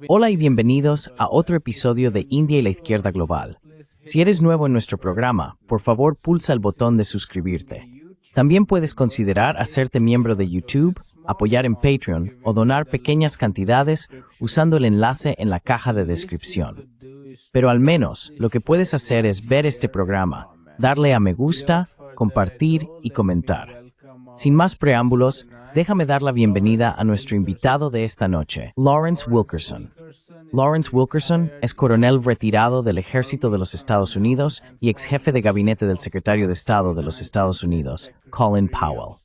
Hola y bienvenidos a otro episodio de India y la Izquierda Global. Si eres nuevo en nuestro programa, por favor pulsa el botón de suscribirte. También puedes considerar hacerte miembro de YouTube, apoyar en Patreon o donar pequeñas cantidades usando el enlace en la caja de descripción. Pero al menos lo que puedes hacer es ver este programa, darle a me gusta, compartir y comentar. Sin más preámbulos, déjame dar la bienvenida a nuestro invitado de esta noche, Lawrence Wilkerson. Lawrence Wilkerson es coronel retirado del Ejército de los Estados Unidos y ex jefe de gabinete del secretario de Estado de los Estados Unidos, Colin Powell.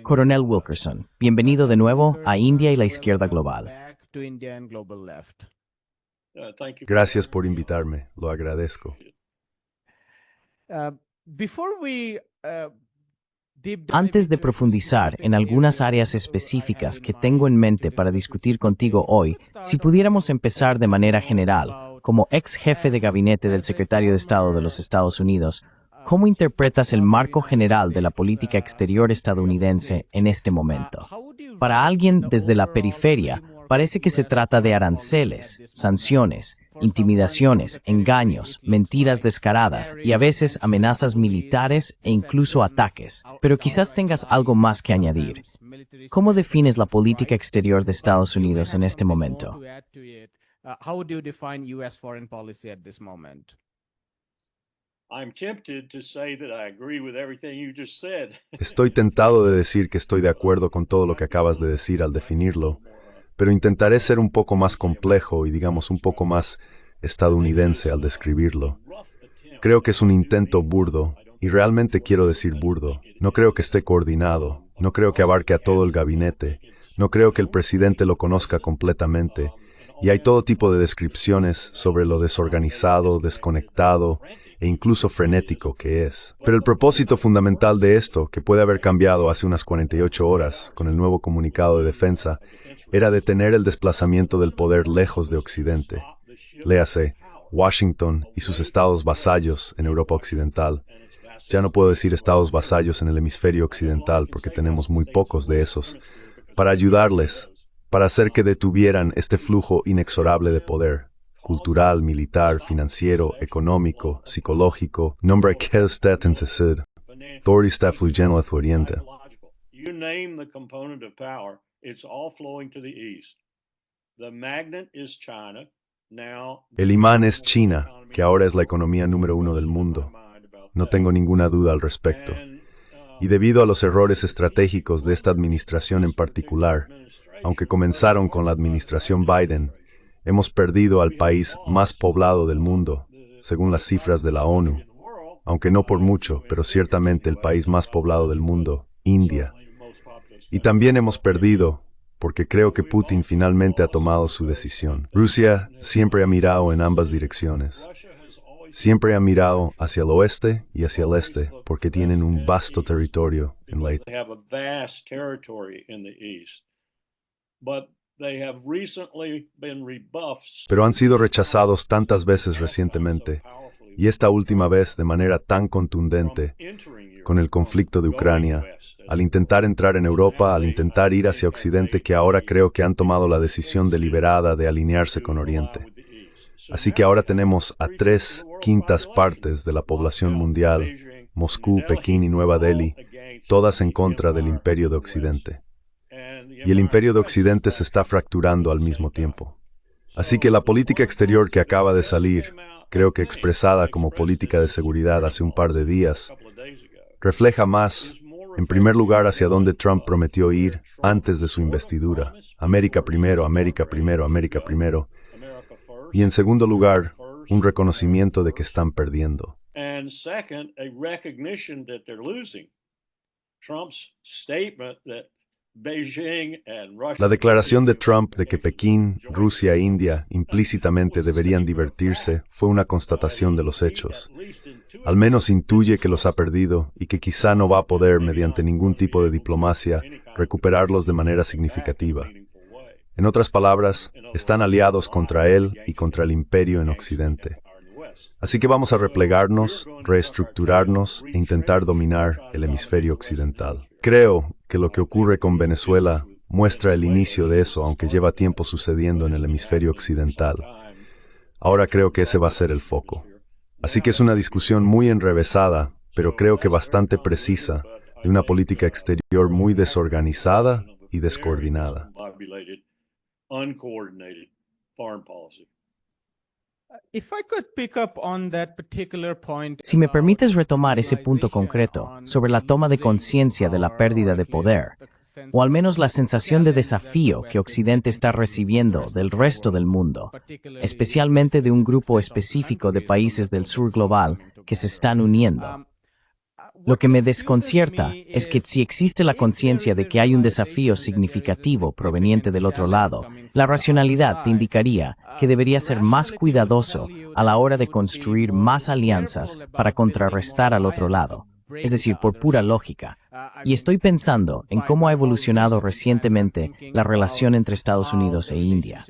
Coronel Wilkerson, bienvenido de nuevo a India y la Izquierda Global. Gracias por invitarme, lo agradezco. Antes de profundizar en algunas áreas específicas que tengo en mente para discutir contigo hoy, si pudiéramos empezar de manera general, como ex jefe de gabinete del secretario de Estado de los Estados Unidos, ¿cómo interpretas el marco general de la política exterior estadounidense en este momento? Para alguien desde la periferia, parece que se trata de aranceles, sanciones, intimidaciones, engaños, mentiras descaradas y a veces amenazas militares e incluso ataques. Pero quizás tengas algo más que añadir. ¿Cómo defines la política exterior de Estados Unidos en este momento? Estoy tentado de decir que estoy de acuerdo con todo lo que acabas de decir al definirlo, pero intentaré ser un poco más complejo y digamos un poco más estadounidense al describirlo. Creo que es un intento burdo, y realmente quiero decir burdo. No creo que esté coordinado, no creo que abarque a todo el gabinete, no creo que el presidente lo conozca completamente, y hay todo tipo de descripciones sobre lo desorganizado, desconectado e incluso frenético que es. Pero el propósito fundamental de esto, que puede haber cambiado hace unas 48 horas con el nuevo comunicado de defensa, era detener el desplazamiento del poder lejos de Occidente. Léase, Washington y sus estados vasallos en Europa Occidental. Ya no puedo decir estados vasallos en el hemisferio occidental porque tenemos muy pocos de esos. Para ayudarles, para hacer que detuvieran este flujo inexorable de poder, cultural, militar, financiero, económico, psicológico, nombre que está en Cecil. Todo está fluyendo hacia Oriente. You name the component of power, it's all flowing to the east. The magnet is China. Now, El imán es China, que ahora es la economía número 1 del mundo. No tengo ninguna duda al respecto. Y debido a los errores estratégicos de esta administración en particular, aunque comenzaron con la administración Biden, hemos perdido al país más poblado del mundo, según las cifras de la ONU, aunque no por mucho, pero ciertamente el país más poblado del mundo, India. Y también hemos perdido, porque creo que Putin finalmente ha tomado su decisión. Rusia siempre ha mirado en ambas direcciones. Siempre ha mirado hacia el oeste y hacia el este, porque tienen un vasto territorio en la they have a vast territory in the east. But they have recently been rebuffed. pero han sido rechazados tantas veces recientemente, y esta última vez de manera tan contundente, con el conflicto de Ucrania, al intentar entrar en Europa, al intentar ir hacia Occidente, que ahora creo que han tomado la decisión deliberada de alinearse con Oriente. Así que ahora tenemos a 3/5 partes de la población mundial, Moscú, Pekín y Nueva Delhi, todas en contra del Imperio de Occidente. Y el Imperio de Occidente se está fracturando al mismo tiempo. Así que la política exterior que acaba de salir, creo que expresada como política de seguridad hace un par de días, refleja más, en primer lugar, hacia donde Trump prometió ir antes de su investidura. América primero, América primero, América primero. Y en segundo lugar, un reconocimiento de que están perdiendo. And second, a recognition that they're losing. Trump's statement that Beijing and Russia. La declaración de Trump de que Pekín, Rusia e India implícitamente deberían divertirse fue una constatación de los hechos. Al menos intuye que los ha perdido y que quizá no va a poder, mediante ningún tipo de diplomacia, recuperarlos de manera significativa. En otras palabras, están aliados contra él y contra el imperio en Occidente. Así que vamos a replegarnos, reestructurarnos e intentar dominar el hemisferio occidental. Creo que lo que ocurre con Venezuela muestra el inicio de eso, aunque lleva tiempo sucediendo en el hemisferio occidental. Ahora creo que ese va a ser el foco. Así que es una discusión muy enrevesada, pero creo que bastante precisa, de una política exterior muy desorganizada y descoordinada. Si me permites retomar ese punto concreto sobre la toma de conciencia de la pérdida de poder, o al menos la sensación de desafío que Occidente está recibiendo del resto del mundo, especialmente de un grupo específico de países del sur global que se están uniendo. Lo que me desconcierta es que si existe la conciencia de que hay un desafío significativo proveniente del otro lado, la racionalidad te indicaría que debería ser más cuidadoso a la hora de construir más alianzas para contrarrestar al otro lado, es decir, por pura lógica. Y estoy pensando en cómo ha evolucionado recientemente la relación entre Estados Unidos e India.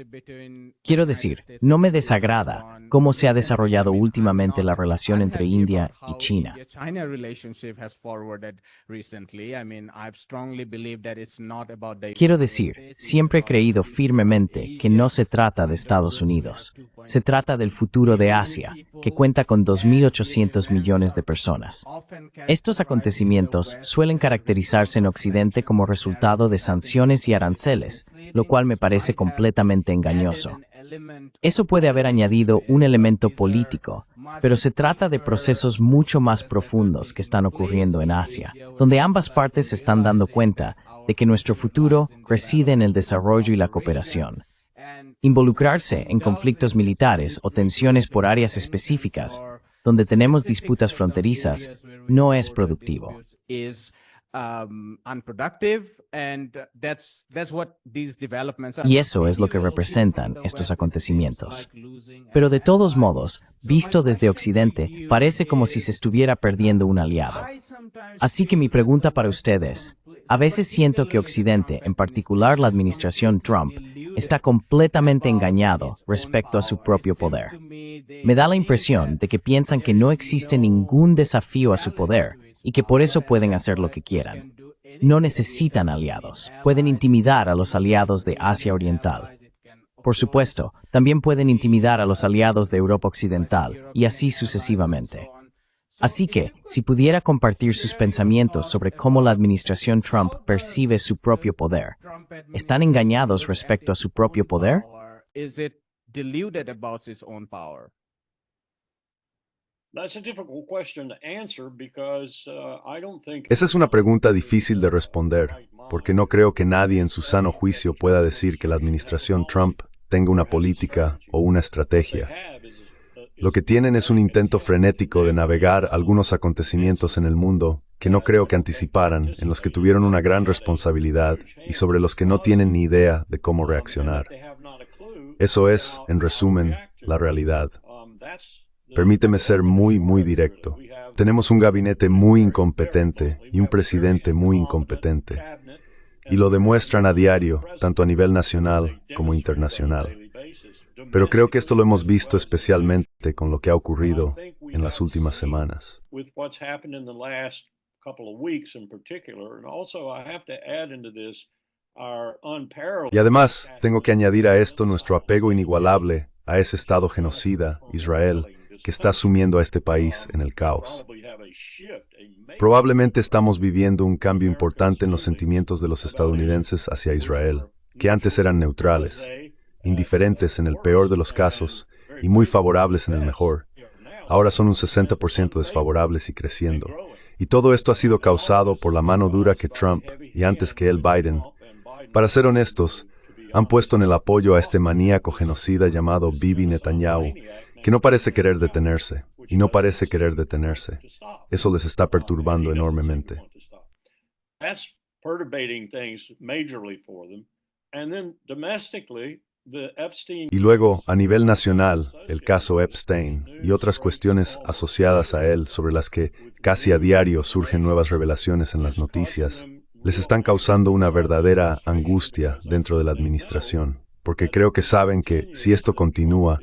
Quiero decir, no me desagrada cómo se ha desarrollado últimamente la relación entre India y China. Quiero decir, siempre he creído firmemente que no se trata de Estados Unidos. Se trata del futuro de Asia, que cuenta con 2.800 millones de personas. Estos acontecimientos suelen caracterizarse en Occidente como resultado de sanciones y aranceles, lo cual me parece completamente engañoso. Eso puede haber añadido un elemento político, pero se trata de procesos mucho más profundos que están ocurriendo en Asia, donde ambas partes se están dando cuenta de que nuestro futuro reside en el desarrollo y la cooperación. Involucrarse en conflictos militares o tensiones por áreas específicas, donde tenemos disputas fronterizas, no es productivo. Y eso es lo que representan estos acontecimientos. Pero de todos modos, visto desde Occidente, parece como si se estuviera perdiendo un aliado. Así que mi pregunta para ustedes, a veces siento que Occidente, en particular la administración Trump, está completamente engañado respecto a su propio poder. Me da la impresión de que piensan que no existe ningún desafío a su poder y que por eso pueden hacer lo que quieran. No necesitan aliados. Pueden intimidar a los aliados de Asia Oriental. Por supuesto, también pueden intimidar a los aliados de Europa Occidental, y así sucesivamente. Así que, si pudiera compartir sus pensamientos sobre cómo la administración Trump percibe su propio poder, ¿están engañados respecto a su propio poder? Esa es una pregunta difícil de responder, porque no creo que nadie en su sano juicio pueda decir que la administración Trump tenga una política o una estrategia. Lo que tienen es un intento frenético de navegar algunos acontecimientos en el mundo que no creo que anticiparan, en los que tuvieron una gran responsabilidad y sobre los que no tienen ni idea de cómo reaccionar. Eso es, en resumen, la realidad. Permíteme ser muy directo. Tenemos un gabinete muy incompetente y un presidente muy incompetente. Y lo demuestran a diario, tanto a nivel nacional como internacional. Pero creo que esto lo hemos visto especialmente con lo que ha ocurrido en las últimas semanas. Y además, tengo que añadir a esto nuestro apego inigualable a ese Estado genocida, Israel, que está sumiendo a este país en el caos. Probablemente estamos viviendo un cambio importante en los sentimientos de los estadounidenses hacia Israel, que antes eran neutrales, indiferentes en el peor de los casos y muy favorables en el mejor. Ahora son un 60% desfavorables y creciendo. Y todo esto ha sido causado por la mano dura que Trump, y antes que él Biden, para ser honestos, han puesto en el apoyo a este maníaco genocida llamado Bibi Netanyahu, que no parece querer detenerse, y no parece querer detenerse. Eso les está perturbando enormemente. Y luego, a nivel nacional, el caso Epstein y otras cuestiones asociadas a él sobre las que casi a diario surgen nuevas revelaciones en las noticias, les están causando una verdadera angustia dentro de la administración, porque creo que saben que, si esto continúa,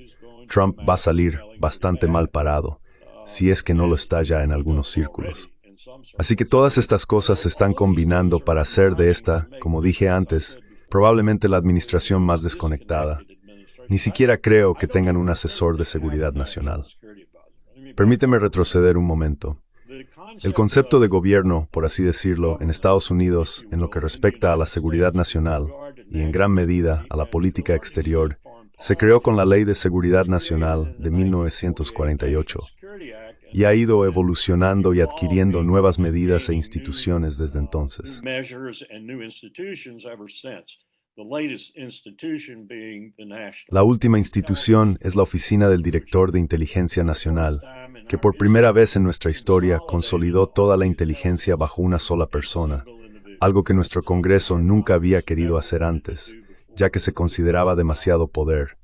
Trump va a salir bastante mal parado, si es que no lo está ya en algunos círculos. Así que todas estas cosas se están combinando para hacer de esta, como dije antes, Probablemente la administración más desconectada. Ni siquiera creo que tengan un asesor de seguridad nacional. Permíteme retroceder un momento. El concepto de gobierno, por así decirlo, en Estados Unidos, en lo que respecta a la seguridad nacional y en gran medida a la política exterior, se creó con la Ley de Seguridad Nacional de 1948 y ha ido evolucionando y adquiriendo nuevas medidas e instituciones desde entonces. La última institución es la Oficina del Director de Inteligencia Nacional, que por primera vez en nuestra historia consolidó toda la inteligencia bajo una sola persona, algo que nuestro Congreso nunca había querido hacer antes, ya que se consideraba demasiado poder.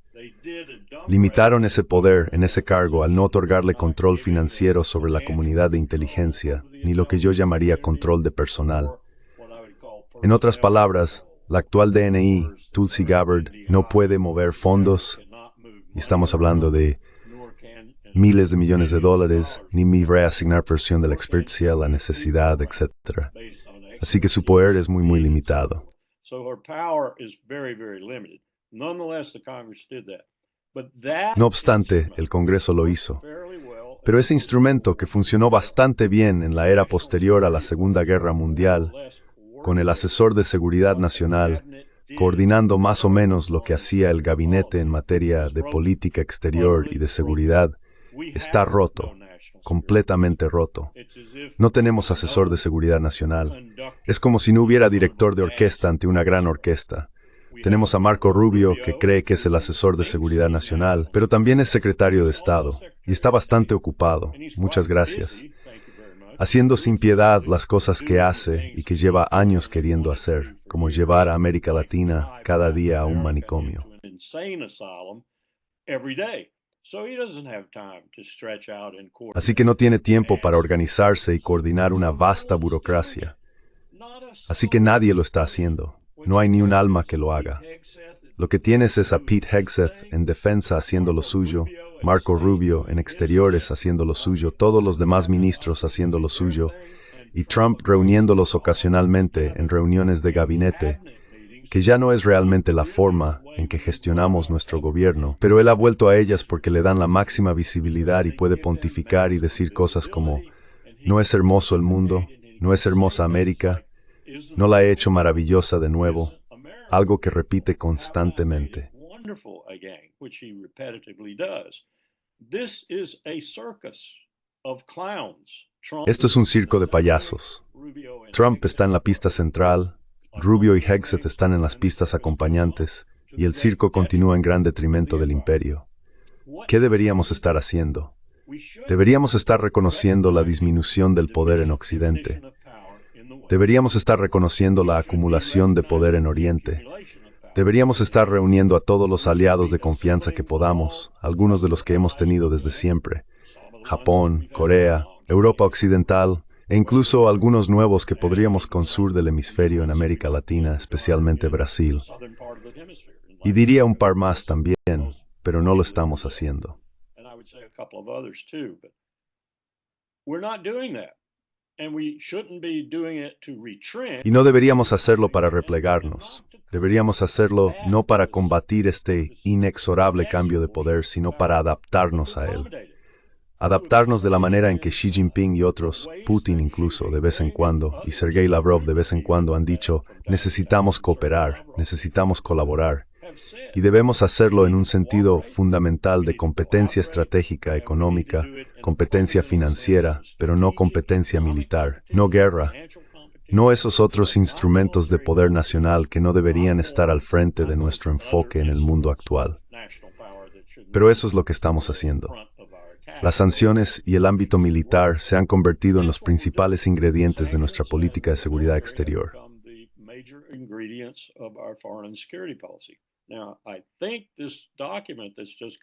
Limitaron ese poder en ese cargo al no otorgarle control financiero sobre la comunidad de inteligencia, ni lo que yo llamaría control de personal. En otras palabras, la actual DNI, Tulsi Gabbard, no puede mover fondos, y estamos hablando de miles de millones de dólares, ni me reasignar porción de la experiencia, la necesidad, etc. Así que su poder es muy limitado. No obstante, el Congreso lo hizo. Pero ese instrumento que funcionó bastante bien en la era posterior a la Segunda Guerra Mundial, con el asesor de seguridad nacional, coordinando más o menos lo que hacía el gabinete en materia de política exterior y de seguridad, está roto, completamente roto. No tenemos asesor de seguridad nacional. Es como si no hubiera director de orquesta ante una gran orquesta. Tenemos a Marco Rubio, que cree que es el asesor de seguridad nacional, pero también es secretario de Estado, y está bastante ocupado. Muchas gracias. Haciendo sin piedad las cosas que hace y que lleva años queriendo hacer, como llevar a América Latina cada día a un manicomio. Así que no tiene tiempo para organizarse y coordinar una vasta burocracia. Así que nadie lo está haciendo. No hay ni un alma que lo haga. Lo que tienes es a Pete Hegseth en defensa haciendo lo suyo, Marco Rubio en exteriores haciendo lo suyo, todos los demás ministros haciendo lo suyo, y Trump reuniéndolos ocasionalmente en reuniones de gabinete, que ya no es realmente la forma en que gestionamos nuestro gobierno, pero él ha vuelto a ellas porque le dan la máxima visibilidad y puede pontificar y decir cosas como, no es hermoso el mundo, no es hermosa América, no la he hecho maravillosa de nuevo, algo que repite constantemente. Esto es un circo de payasos. Trump está en la pista central, Rubio y Hegseth están en las pistas acompañantes, y el circo continúa en gran detrimento del imperio. ¿Qué deberíamos estar haciendo? Deberíamos estar reconociendo la disminución del poder en Occidente. Deberíamos estar reconociendo la acumulación de poder en Oriente. Deberíamos estar reuniendo a todos los aliados de confianza que podamos, algunos de los que hemos tenido desde siempre. Japón, Corea, Europa Occidental, e incluso algunos nuevos que podríamos con sur del hemisferio en América Latina, especialmente Brasil. Y diría un par más también, pero no lo estamos haciendo. Y no deberíamos hacerlo para replegarnos. Deberíamos hacerlo no para combatir este inexorable cambio de poder, sino para adaptarnos a él. Adaptarnos de la manera en que Xi Jinping y otros, Putin incluso de vez en cuando, y Sergei Lavrov de vez en cuando han dicho, necesitamos cooperar, necesitamos colaborar. Y debemos hacerlo en un sentido fundamental de competencia estratégica económica, competencia financiera, pero no competencia militar, no guerra, no esos otros instrumentos de poder nacional que no deberían estar al frente de nuestro enfoque en el mundo actual. Pero eso es lo que estamos haciendo. Las sanciones y el ámbito militar se han convertido en los principales ingredientes de nuestra política de seguridad exterior.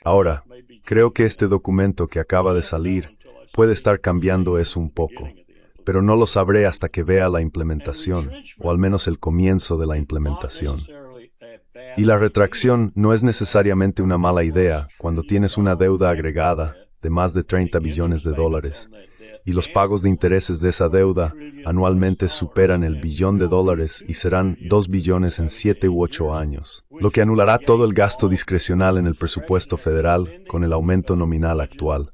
Ahora, creo que este documento que acaba de salir puede estar cambiando eso un poco, pero no lo sabré hasta que vea la implementación, o al menos el comienzo de la implementación. Y la retracción no es necesariamente una mala idea cuando tienes una deuda agregada de más de 30 billones de dólares, y los pagos de intereses de esa deuda anualmente superan el $1 billón y serán 2 billones en 7 u 8 años, lo que anulará todo el gasto discrecional en el presupuesto federal con el aumento nominal actual.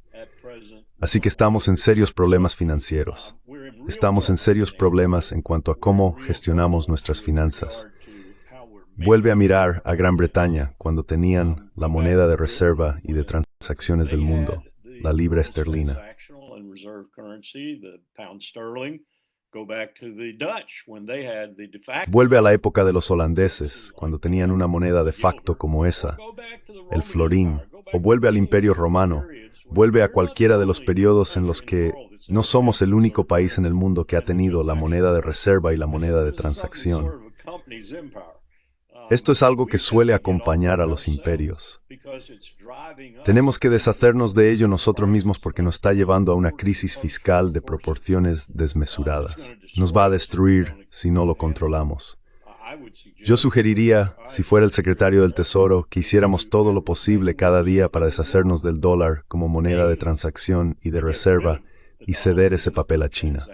Así que estamos en serios problemas financieros. Estamos en serios problemas en cuanto a cómo gestionamos nuestras finanzas. Vuelve a mirar a Gran Bretaña cuando tenían la moneda de reserva y de transacciones del mundo, la libra esterlina. Vuelve a la época de los holandeses, cuando tenían una moneda de facto como esa, el florín, o vuelve al Imperio Romano, vuelve a cualquiera de los periodos en los que no somos el único país en el mundo que ha tenido la moneda de reserva y la moneda de transacción. Esto es algo que suele acompañar a los imperios. Tenemos que deshacernos de ello nosotros mismos porque nos está llevando a una crisis fiscal de proporciones desmesuradas. Nos va a destruir si no lo controlamos. Yo sugeriría, si fuera el secretario del Tesoro, que hiciéramos todo lo posible cada día para deshacernos del dólar como moneda de transacción y de reserva y ceder ese papel a China.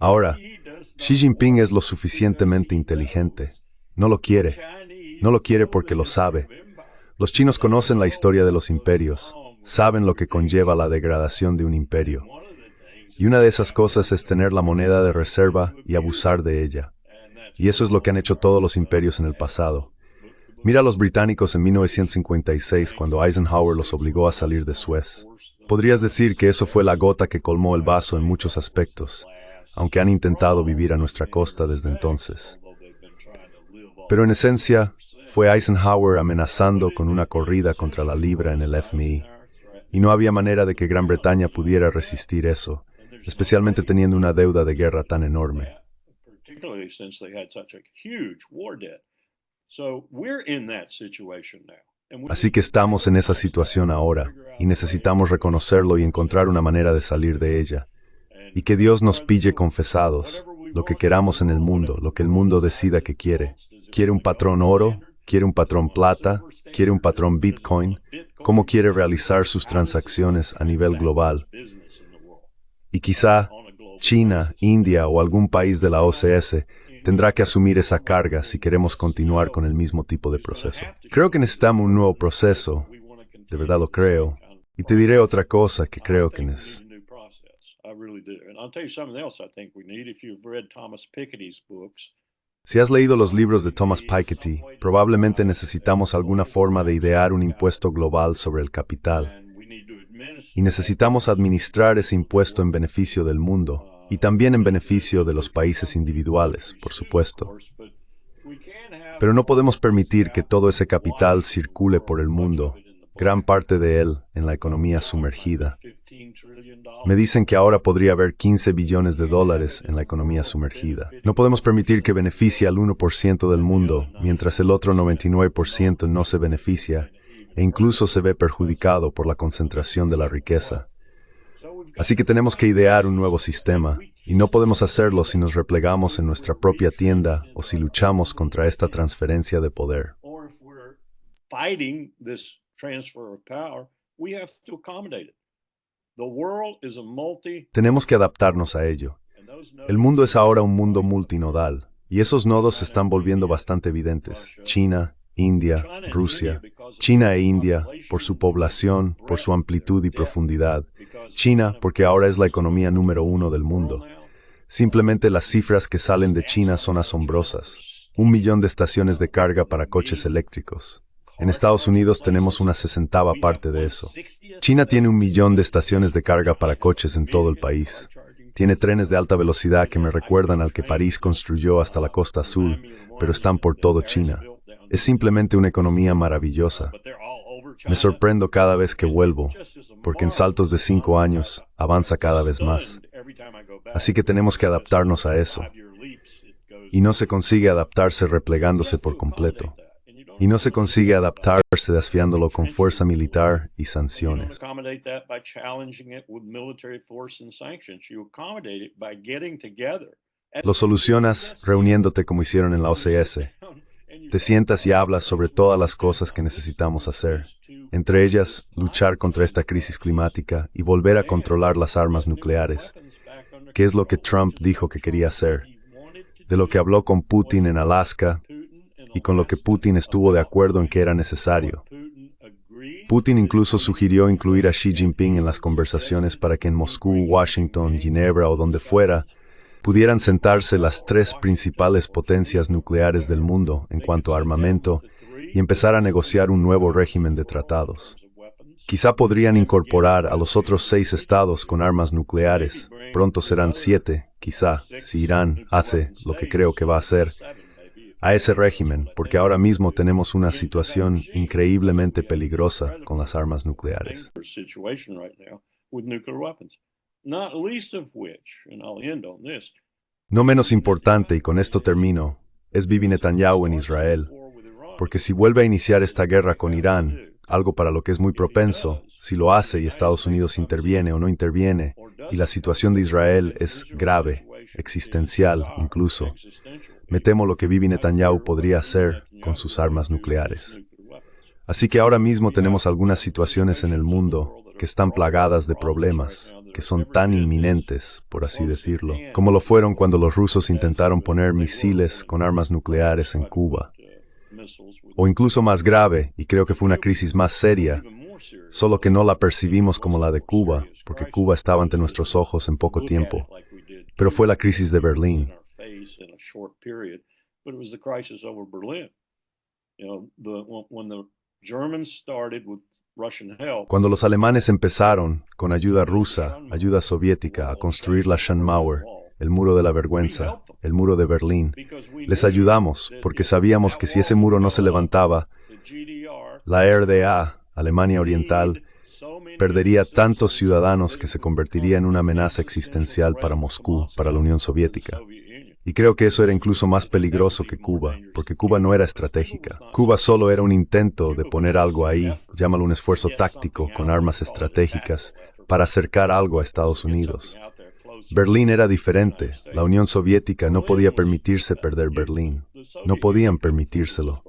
Ahora, Xi Jinping es lo suficientemente inteligente. No lo quiere. No lo quiere porque lo sabe. Los chinos conocen la historia de los imperios. Saben lo que conlleva la degradación de un imperio. Y una de esas cosas es tener la moneda de reserva y abusar de ella. Y eso es lo que han hecho todos los imperios en el pasado. Mira a los británicos en 1956 cuando Eisenhower los obligó a salir de Suez. Podrías decir que eso fue la gota que colmó el vaso en muchos aspectos, aunque han intentado vivir a nuestra costa desde entonces. Pero en esencia, fue Eisenhower amenazando con una corrida contra la libra en el FMI, y no había manera de que Gran Bretaña pudiera resistir eso, especialmente teniendo una deuda de guerra tan enorme. Así que estamos en esa situación ahora, y necesitamos reconocerlo y encontrar una manera de salir de ella. Y que Dios nos pille confesados, lo que queramos en el mundo, lo que el mundo decida que quiere. ¿Quiere un patrón oro? ¿Quiere un patrón plata? ¿Quiere un patrón Bitcoin? ¿Cómo quiere realizar sus transacciones a nivel global? Y quizá China, India o algún país de la OCS tendrá que asumir esa carga si queremos continuar con el mismo tipo de proceso. Creo que necesitamos un nuevo proceso, de verdad lo creo. Y te diré otra cosa que creo que necesitamos. Si has leído los libros de Thomas Piketty, probablemente necesitamos alguna forma de idear un impuesto global sobre el capital. Y necesitamos administrar ese impuesto en beneficio del mundo, y también en beneficio de los países individuales, por supuesto. Pero no podemos permitir que todo ese capital circule por el mundo, gran parte de él en la economía sumergida. Me dicen que ahora podría haber $15 billones en la economía sumergida. No podemos permitir que beneficie al 1% del mundo, mientras el otro 99% no se beneficia e incluso se ve perjudicado por la concentración de la riqueza. Así que tenemos que idear un nuevo sistema, y no podemos hacerlo si nos replegamos en nuestra propia tienda o si luchamos contra esta transferencia de poder. Tenemos que adaptarnos a ello. El mundo es ahora un mundo multinodal, y esos nodos se están volviendo bastante evidentes. China, India, Rusia. China e India, por su población, por su amplitud y profundidad. China, porque ahora es la economía número 1 del mundo. Simplemente las cifras que salen de China son asombrosas. 1 millón de estaciones de carga para coches eléctricos. En Estados Unidos tenemos una 60ª parte de eso. China tiene 1 millón de estaciones de carga para coches en todo el país. Tiene trenes de alta velocidad que me recuerdan al que París construyó hasta la costa azul, pero están por todo China. Es simplemente una economía maravillosa. Me sorprendo cada vez que vuelvo, porque en saltos de 5 años avanza cada vez más. Así que tenemos que adaptarnos a eso. Y no se consigue adaptarse replegándose por completo. Y no se consigue adaptarse desfiándolo con fuerza militar y sanciones. Lo solucionas reuniéndote como hicieron en la OCS. Te sientas y hablas sobre todas las cosas que necesitamos hacer. entre ellas luchar contra esta crisis climática y volver a controlar las armas nucleares, que es lo que Trump dijo que quería hacer, de lo que habló con Putin en Alaska y con lo que Putin estuvo de acuerdo en que era necesario. Putin incluso sugirió incluir a Xi Jinping en las conversaciones para que en Moscú, Washington, Ginebra o donde fuera, pudieran sentarse las tres principales potencias nucleares del mundo en cuanto a armamento y empezar a negociar un nuevo régimen de tratados. Quizá podrían incorporar a los otros 6 estados con armas nucleares, pronto serán 7, quizá, si Irán hace lo que creo que va a hacer, a ese régimen, porque ahora mismo tenemos una situación increíblemente peligrosa con las armas nucleares. No menos importante, y con esto termino, es Bibi Netanyahu en Israel, porque si vuelve a iniciar esta guerra con Irán, algo para lo que es muy propenso, si lo hace y Estados Unidos interviene o no interviene, y la situación de Israel es grave, existencial incluso, me temo lo que Bibi Netanyahu podría hacer con sus armas nucleares. Así que ahora mismo tenemos algunas situaciones en el mundo que están plagadas de problemas, que son tan inminentes, por así decirlo, como lo fueron cuando los rusos intentaron poner misiles con armas nucleares en Cuba. O incluso más grave, y creo que fue una crisis más seria, solo que no la percibimos como la de Cuba, porque Cuba estaba ante nuestros ojos en poco tiempo, pero fue la crisis de Berlín. Cuando los alemanes empezaron, con ayuda rusa, ayuda soviética, a construir la Schönmauer, el muro de la vergüenza, el muro de Berlín, les ayudamos porque sabíamos que si ese muro no se levantaba, la RDA, Alemania Oriental, perdería tantos ciudadanos que se convertiría en una amenaza existencial para Moscú, para la Unión Soviética. Y creo que eso era incluso más peligroso que Cuba, porque Cuba no era estratégica. Cuba solo era un intento de poner algo ahí, llámalo un esfuerzo táctico con armas estratégicas, para acercar algo a Estados Unidos. Berlín era diferente. La Unión Soviética no podía permitirse perder Berlín. No podían permitírselo.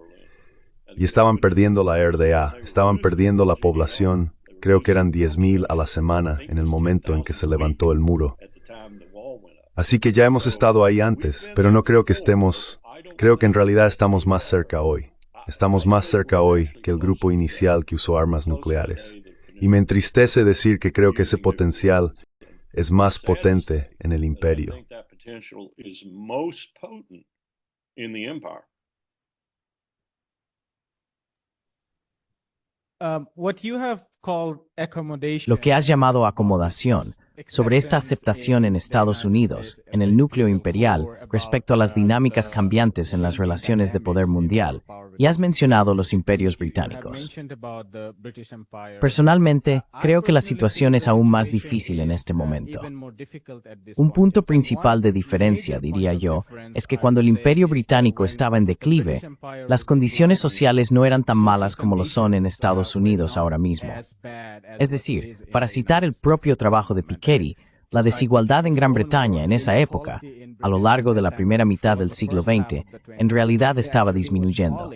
Y estaban perdiendo la RDA, estaban perdiendo la población. Creo que eran 10,000 a la semana en el momento en que se levantó el muro. Así que ya hemos estado ahí antes, pero no creo que creo que en realidad estamos más cerca hoy. Estamos más cerca hoy que el grupo inicial que usó armas nucleares. Y me entristece decir que creo que ese potencial es más potente en el imperio. Lo que has llamado acomodación, sobre esta aceptación en Estados Unidos, en el núcleo imperial, respecto a las dinámicas cambiantes en las relaciones de poder mundial, y has mencionado los imperios británicos. Personalmente, creo que la situación es aún más difícil en este momento. Un punto principal de diferencia, diría yo, es que cuando el imperio británico estaba en declive, las condiciones sociales no eran tan malas como lo son en Estados Unidos ahora mismo. Es decir, para citar el propio trabajo de Piketty, la desigualdad en Gran Bretaña en esa época, a lo largo de la primera mitad del siglo XX, en realidad estaba disminuyendo.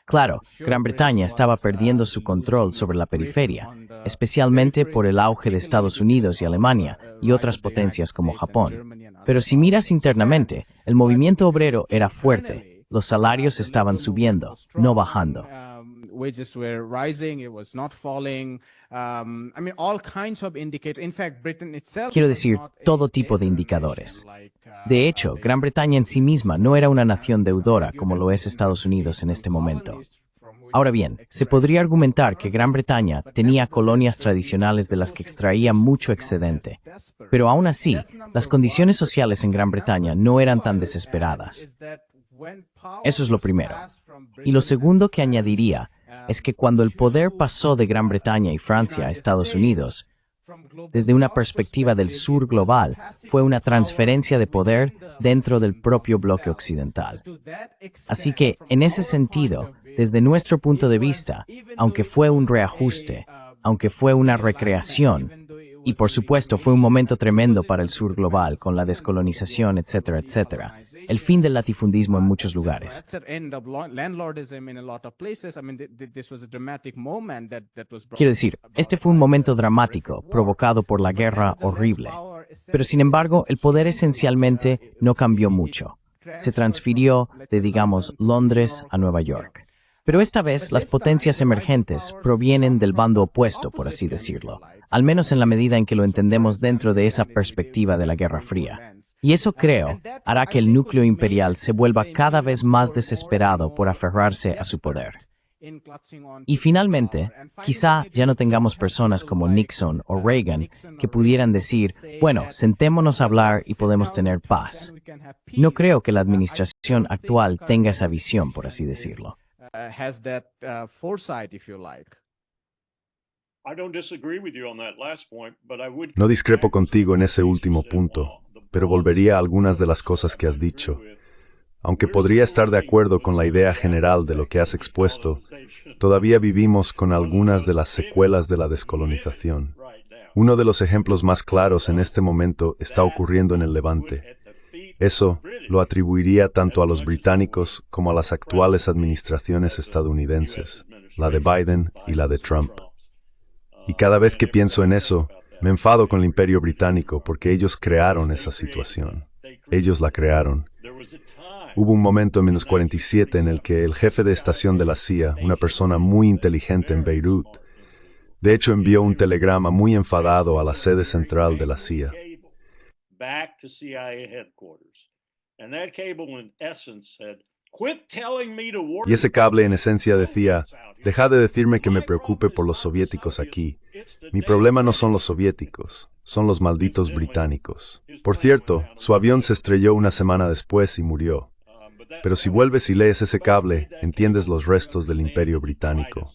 Claro, Gran Bretaña estaba perdiendo su control sobre la periferia, especialmente por el auge de Estados Unidos y Alemania y otras potencias como Japón. Pero si miras internamente, el movimiento obrero era fuerte, los salarios estaban subiendo, no bajando. Quiero decir, todo tipo de indicadores. De hecho, Gran Bretaña en sí misma no era una nación deudora como lo es Estados Unidos en este momento. Ahora bien, se podría argumentar que Gran Bretaña tenía colonias tradicionales de las que extraía mucho excedente, pero aún así, las condiciones sociales en Gran Bretaña no eran tan desesperadas. Eso es lo primero. Y lo segundo que añadiría es que cuando el poder pasó de Gran Bretaña y Francia a Estados Unidos, desde una perspectiva del sur global, fue una transferencia de poder dentro del propio bloque occidental. Así que, en ese sentido, desde nuestro punto de vista, aunque fue un reajuste, aunque fue una recreación, Y por supuesto fue un momento tremendo para el sur global, con la descolonización, etcétera, etcétera. El fin del latifundismo en muchos lugares. Quiero decir, este fue un momento dramático, provocado por la guerra horrible. Pero sin embargo, el poder esencialmente no cambió mucho. Se transfirió de, digamos, Londres a Nueva York. Pero esta vez las potencias emergentes provienen del bando opuesto, por así decirlo, al menos en la medida en que lo entendemos dentro de esa perspectiva de la Guerra Fría. Y eso, creo, hará que el núcleo imperial se vuelva cada vez más desesperado por aferrarse a su poder. Y finalmente, quizá ya no tengamos personas como Nixon o Reagan que pudieran decir, bueno, sentémonos a hablar y podemos tener paz. No creo que la administración actual tenga esa visión, por así decirlo. No discrepo contigo en ese último punto, pero volvería a algunas de las cosas que has dicho. Aunque podría estar de acuerdo con la idea general de lo que has expuesto, todavía vivimos con algunas de las secuelas de la descolonización. Uno de los ejemplos más claros en este momento está ocurriendo en el Levante. Eso lo atribuiría tanto a los británicos como a las actuales administraciones estadounidenses, la de Biden y la de Trump. Y cada vez que pienso en eso, me enfado con el Imperio Británico porque ellos crearon esa situación. Ellos la crearon. Hubo un momento en 1947 en el que el jefe de estación de la CIA, una persona muy inteligente en Beirut, de hecho envió un telegrama muy enfadado a la sede central de la CIA. Y ese cable en esencia decía, dejad de decirme que me preocupe por los soviéticos aquí. Mi problema no son los soviéticos, son los malditos británicos. Por cierto, su avión se estrelló una semana después y murió. Pero si vuelves y lees ese cable, entiendes los restos del Imperio Británico.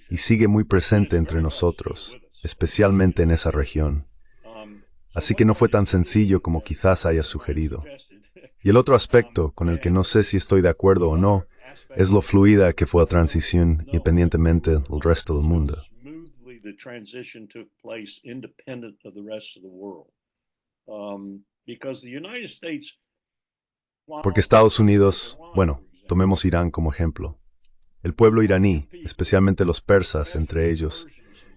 Y sigue muy presente entre nosotros, especialmente en esa región. Así que no fue tan sencillo como quizás hayas sugerido. Y el otro aspecto, con el que no sé si estoy de acuerdo o no, es lo fluida que fue la transición independientemente del resto del mundo. Porque Estados Unidos, bueno, tomemos Irán como ejemplo. El pueblo iraní, especialmente los persas entre ellos,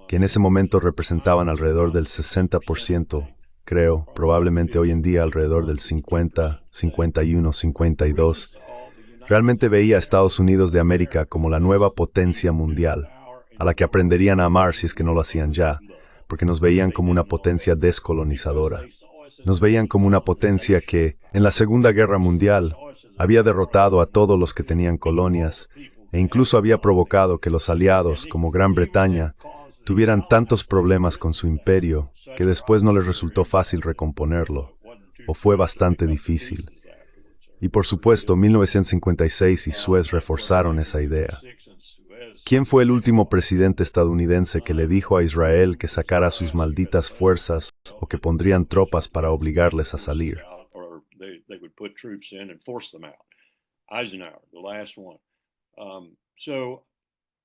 que en ese momento representaban alrededor del 60%, creo, probablemente hoy en día alrededor del 50, 51, 52, realmente veía a Estados Unidos de América como la nueva potencia mundial, a la que aprenderían a amar si es que no lo hacían ya, porque nos veían como una potencia descolonizadora. Nos veían como una potencia que, en la Segunda Guerra Mundial, había derrotado a todos los que tenían colonias, e incluso había provocado que los aliados, como Gran Bretaña, tuvieran tantos problemas con su imperio que después no les resultó fácil recomponerlo, o fue bastante difícil. Y por supuesto, 1956 y Suez reforzaron esa idea. ¿Quién fue el último presidente estadounidense que le dijo a Israel que sacara sus malditas fuerzas o que pondrían tropas para obligarles a salir?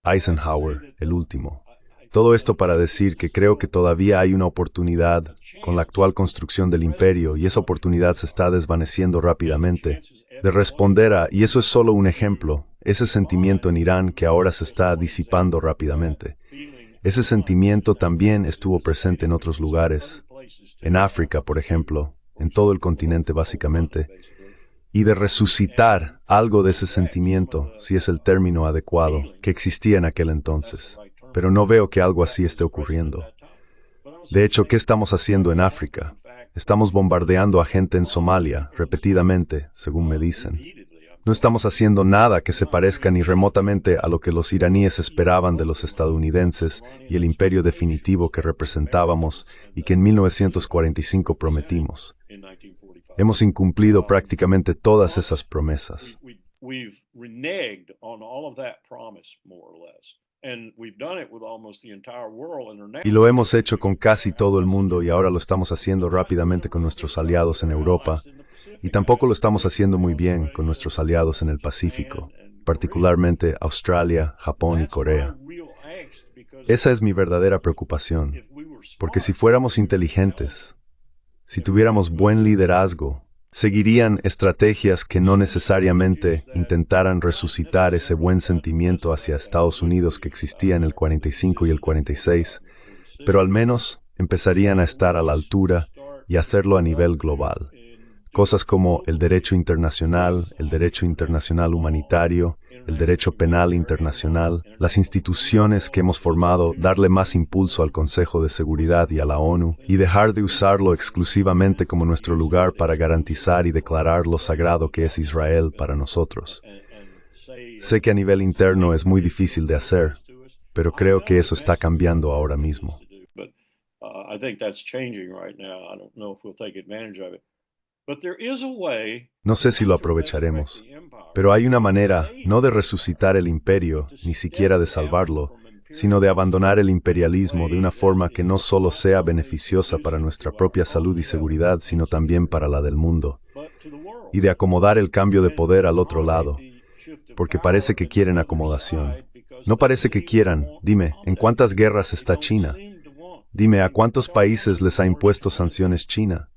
Eisenhower, el último. Todo esto para decir que creo que todavía hay una oportunidad con la actual construcción del imperio, y esa oportunidad se está desvaneciendo rápidamente, de responder a, y eso es solo un ejemplo, ese sentimiento en Irán que ahora se está disipando rápidamente. Ese sentimiento también estuvo presente en otros lugares, en África, por ejemplo, en todo el continente básicamente, y de resucitar algo de ese sentimiento, si es el término adecuado, que existía en aquel entonces. Pero no veo que algo así esté ocurriendo. De hecho, ¿qué estamos haciendo en África? Estamos bombardeando a gente en Somalia, repetidamente, según me dicen. No estamos haciendo nada que se parezca ni remotamente a lo que los iraníes esperaban de los estadounidenses y el imperio definitivo que representábamos y que en 1945 prometimos. Hemos incumplido prácticamente todas esas promesas. Y lo hemos hecho con casi todo el mundo y ahora lo estamos haciendo rápidamente con nuestros aliados en Europa. Y tampoco lo estamos haciendo muy bien con nuestros aliados en el Pacífico, particularmente Australia, Japón y Corea. Esa es mi verdadera preocupación. Porque si fuéramos inteligentes, si tuviéramos buen liderazgo, seguirían estrategias que no necesariamente intentaran resucitar ese buen sentimiento hacia Estados Unidos que existía en el 45 y el 46, pero al menos empezarían a estar a la altura y hacerlo a nivel global. Cosas como el derecho internacional humanitario, el derecho penal internacional, las instituciones que hemos formado, darle más impulso al Consejo de Seguridad y a la ONU, y dejar de usarlo exclusivamente como nuestro lugar para garantizar y declarar lo sagrado que es Israel para nosotros. Sé que a nivel interno es muy difícil de hacer, pero creo que eso está cambiando ahora mismo. No sé si lo aprovecharemos, pero hay una manera no de resucitar el imperio, ni siquiera de salvarlo, sino de abandonar el imperialismo de una forma que no solo sea beneficiosa para nuestra propia salud y seguridad, sino también para la del mundo, y de acomodar el cambio de poder al otro lado, porque parece que quieren acomodación. No parece que quieran. Dime, ¿en cuántas guerras está China? Dime, ¿a cuántos países les ha impuesto sanciones China?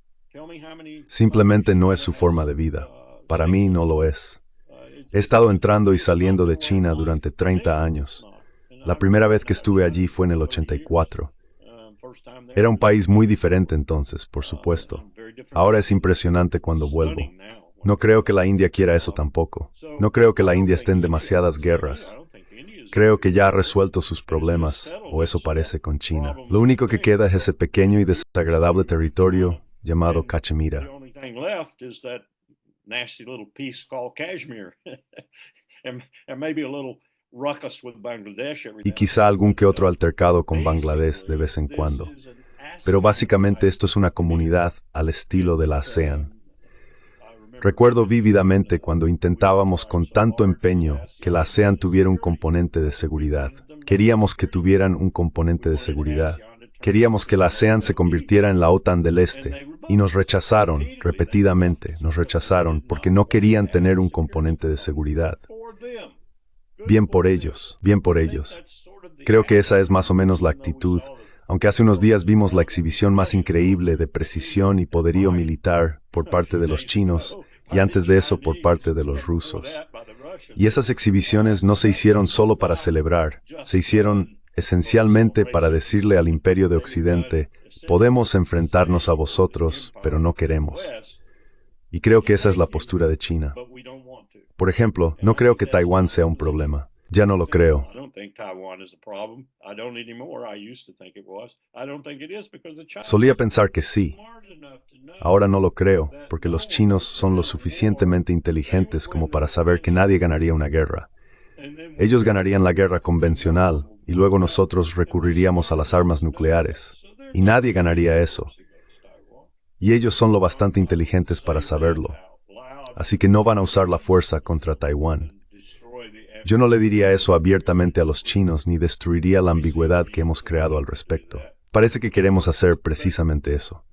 Simplemente no es su forma de vida. Para mí no lo es. He estado entrando y saliendo de China durante 30 años. La primera vez que estuve allí fue en el 84. Era un país muy diferente entonces, por supuesto. Ahora es impresionante cuando vuelvo. No creo que la India quiera eso tampoco. No creo que la India esté en demasiadas guerras. Creo que ya ha resuelto sus problemas, o eso parece con China. Lo único que queda es ese pequeño y desagradable territorio llamado Cachemira. Y quizá algún que otro altercado con Bangladesh de vez en cuando. Pero básicamente esto es una comunidad al estilo de la ASEAN. Recuerdo vívidamente cuando intentábamos con tanto empeño que la ASEAN tuviera un componente de seguridad. Queríamos que tuvieran un componente de seguridad. Queríamos que la ASEAN se convirtiera en la OTAN del Este. Y nos rechazaron, repetidamente, nos rechazaron porque no querían tener un componente de seguridad. Bien por ellos, bien por ellos. Creo que esa es más o menos la actitud, aunque hace unos días vimos la exhibición más increíble de precisión y poderío militar por parte de los chinos, y antes de eso por parte de los rusos. Y esas exhibiciones no se hicieron solo para celebrar, se hicieron esencialmente para decirle al Imperio de Occidente: podemos enfrentarnos a vosotros, pero no queremos. Y creo que esa es la postura de China. Por ejemplo, no creo que Taiwán sea un problema. Ya no lo creo. Solía pensar que sí. Ahora no lo creo, porque los chinos son lo suficientemente inteligentes como para saber que nadie ganaría una guerra. Ellos ganarían la guerra convencional, y luego nosotros recurriríamos a las armas nucleares. Y nadie ganaría eso. Y ellos son lo bastante inteligentes para saberlo. Así que no van a usar la fuerza contra Taiwán. Yo no le diría eso abiertamente a los chinos ni destruiría la ambigüedad que hemos creado al respecto. Parece que queremos hacer precisamente eso.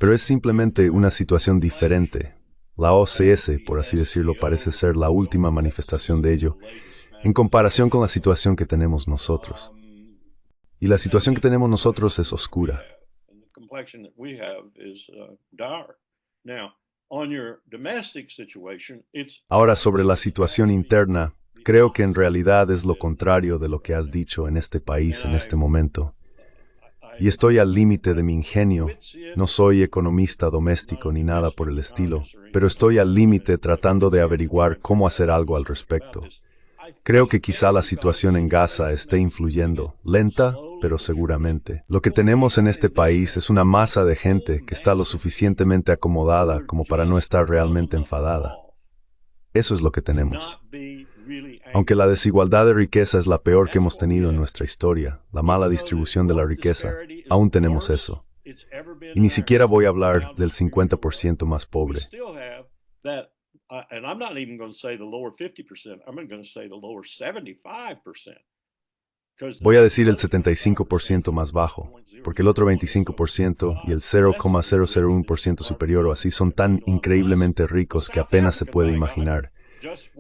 Pero es simplemente una situación diferente. La OCS, por así decirlo, parece ser la última manifestación de ello, en comparación con la situación que tenemos nosotros. Y la situación que tenemos nosotros es oscura. Ahora, sobre la situación interna, creo que en realidad es lo contrario de lo que has dicho en este país en este momento. Y estoy al límite de mi ingenio. No soy economista doméstico ni nada por el estilo, pero estoy al límite tratando de averiguar cómo hacer algo al respecto. Creo que quizá la situación en Gaza esté influyendo, lenta, pero seguramente. Lo que tenemos en este país es una masa de gente que está lo suficientemente acomodada como para no estar realmente enfadada. Eso es lo que tenemos. Aunque la desigualdad de riqueza es la peor que hemos tenido en nuestra historia, la mala distribución de la riqueza, aún tenemos eso. Y ni siquiera voy a hablar del 50% más pobre. Voy a decir el 75% más bajo, porque el otro 25% y el 0,001% superior o así son tan increíblemente ricos que apenas se puede imaginar.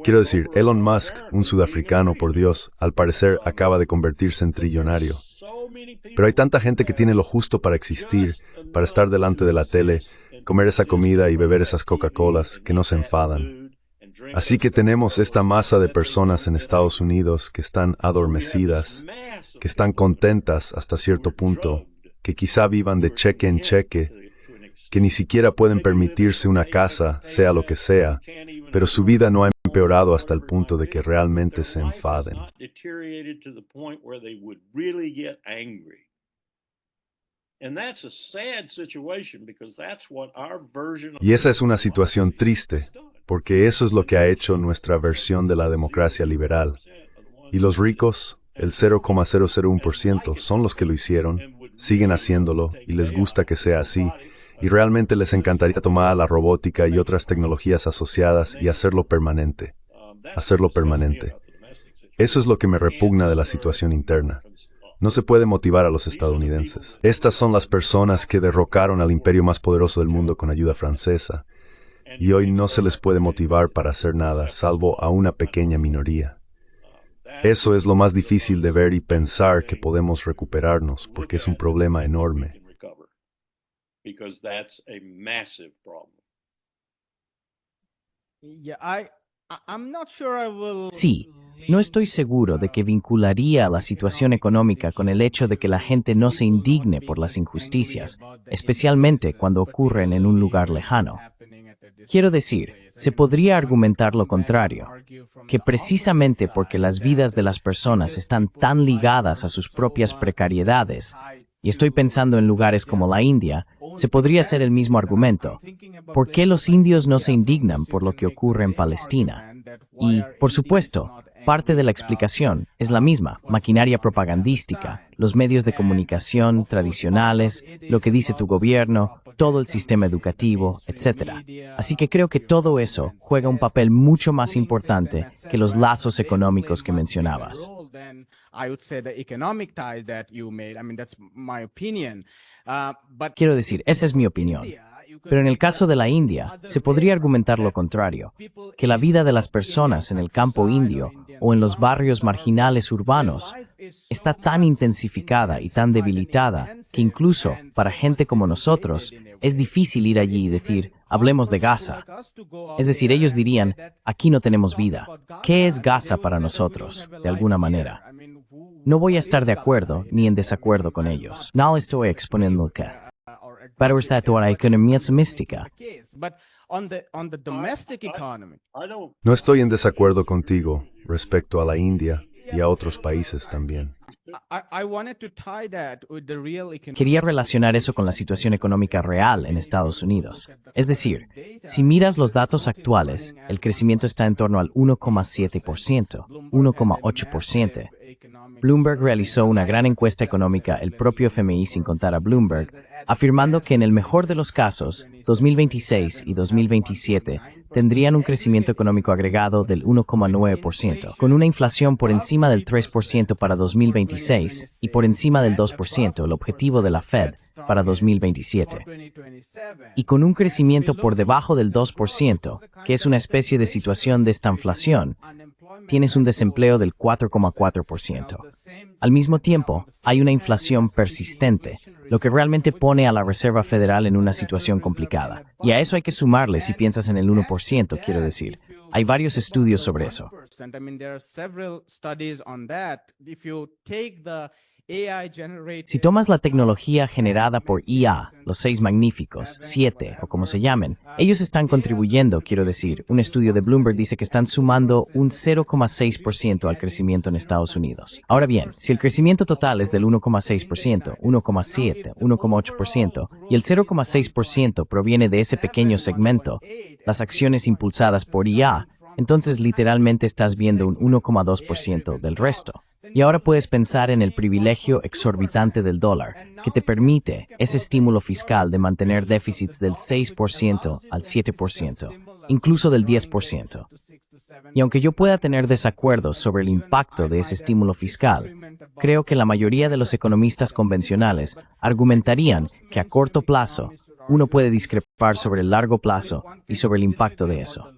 Quiero decir, Elon Musk, un sudafricano, por Dios, al parecer acaba de convertirse en trillonario. Pero hay tanta gente que tiene lo justo para existir, para estar delante de la tele, comer esa comida y beber esas Coca-Colas, que no se enfadan. Así que tenemos esta masa de personas en Estados Unidos que están adormecidas, que están contentas hasta cierto punto, que quizá vivan de cheque en cheque, que ni siquiera pueden permitirse una casa, sea lo que sea, pero su vida no ha empeorado hasta el punto de que realmente se enfaden. Y esa es una situación triste, porque eso es lo que ha hecho nuestra versión de la democracia liberal. Y los ricos, el 0,001%, son los que lo hicieron, siguen haciéndolo y les gusta que sea así. Y realmente les encantaría tomar la robótica y otras tecnologías asociadas y hacerlo permanente. Hacerlo permanente. Eso es lo que me repugna de la situación interna. No se puede motivar a los estadounidenses. Estas son las personas que derrocaron al imperio más poderoso del mundo con ayuda francesa. Y hoy no se les puede motivar para hacer nada, salvo a una pequeña minoría. Eso es lo más difícil de ver y pensar que podemos recuperarnos, porque es un problema enorme. Sí, no estoy seguro de que vincularía la situación económica con el hecho de que la gente no se indigne por las injusticias, especialmente cuando ocurren en un lugar lejano. Quiero decir, se podría argumentar lo contrario, que precisamente porque las vidas de las personas están tan ligadas a sus propias precariedades, y estoy pensando en lugares como la India, se podría hacer el mismo argumento. ¿Por qué los indios no se indignan por lo que ocurre en Palestina? Y, por supuesto, parte de la explicación es la misma: maquinaria propagandística, los medios de comunicación tradicionales, lo que dice tu gobierno, todo el sistema educativo, etc. Así que creo que todo eso juega un papel mucho más importante que los lazos económicos que mencionabas. Quiero decir, esa es mi opinión. Pero en el caso de la India, se podría argumentar lo contrario, que la vida de las personas en el campo indio o en los barrios marginales urbanos está tan intensificada y tan debilitada que incluso para gente como nosotros es difícil ir allí y decir, hablemos de Gaza. Es decir, ellos dirían, aquí no tenemos vida. ¿Qué es Gaza para nosotros, de alguna manera? No voy a estar de acuerdo ni en desacuerdo con ellos. No estoy exponiendo que para usar toda la economía mística. No estoy en desacuerdo contigo respecto a la India y a otros países también. Quería relacionar eso con la situación económica real en Estados Unidos. Es decir, si miras los datos actuales, el crecimiento está en torno al 1,7%, 1,8%. Bloomberg realizó una gran encuesta económica, el propio FMI sin contar a Bloomberg, afirmando que en el mejor de los casos, 2026 y 2027 tendrían un crecimiento económico agregado del 1,9%, con una inflación por encima del 3% para 2026 y por encima del 2%, el objetivo de la Fed, para 2027. Y con un crecimiento por debajo del 2%, que es una especie de situación de estanflación, tienes un desempleo del 4,4%. Al mismo tiempo, hay una inflación persistente, lo que realmente pone a la Reserva Federal en una situación complicada. Y a eso hay que sumarle si piensas en el 1%, quiero decir. Hay varios estudios sobre eso. Si tomas la tecnología generada por IA, los 6 magníficos, 7 o como se llamen, ellos están contribuyendo, quiero decir, un estudio de Bloomberg dice que están sumando un 0,6% al crecimiento en Estados Unidos. Ahora bien, si el crecimiento total es del 1,6%, 1,7%, 1,8% y el 0,6% proviene de ese pequeño segmento, las acciones impulsadas por IA, entonces literalmente estás viendo un 1,2% del resto. Y ahora puedes pensar en el privilegio exorbitante del dólar, que te permite ese estímulo fiscal de mantener déficits del 6% al 7%, incluso del 10%. Y aunque yo pueda tener desacuerdos sobre el impacto de ese estímulo fiscal, creo que la mayoría de los economistas convencionales argumentarían que a corto plazo uno puede discrepar sobre el largo plazo y sobre el impacto de eso.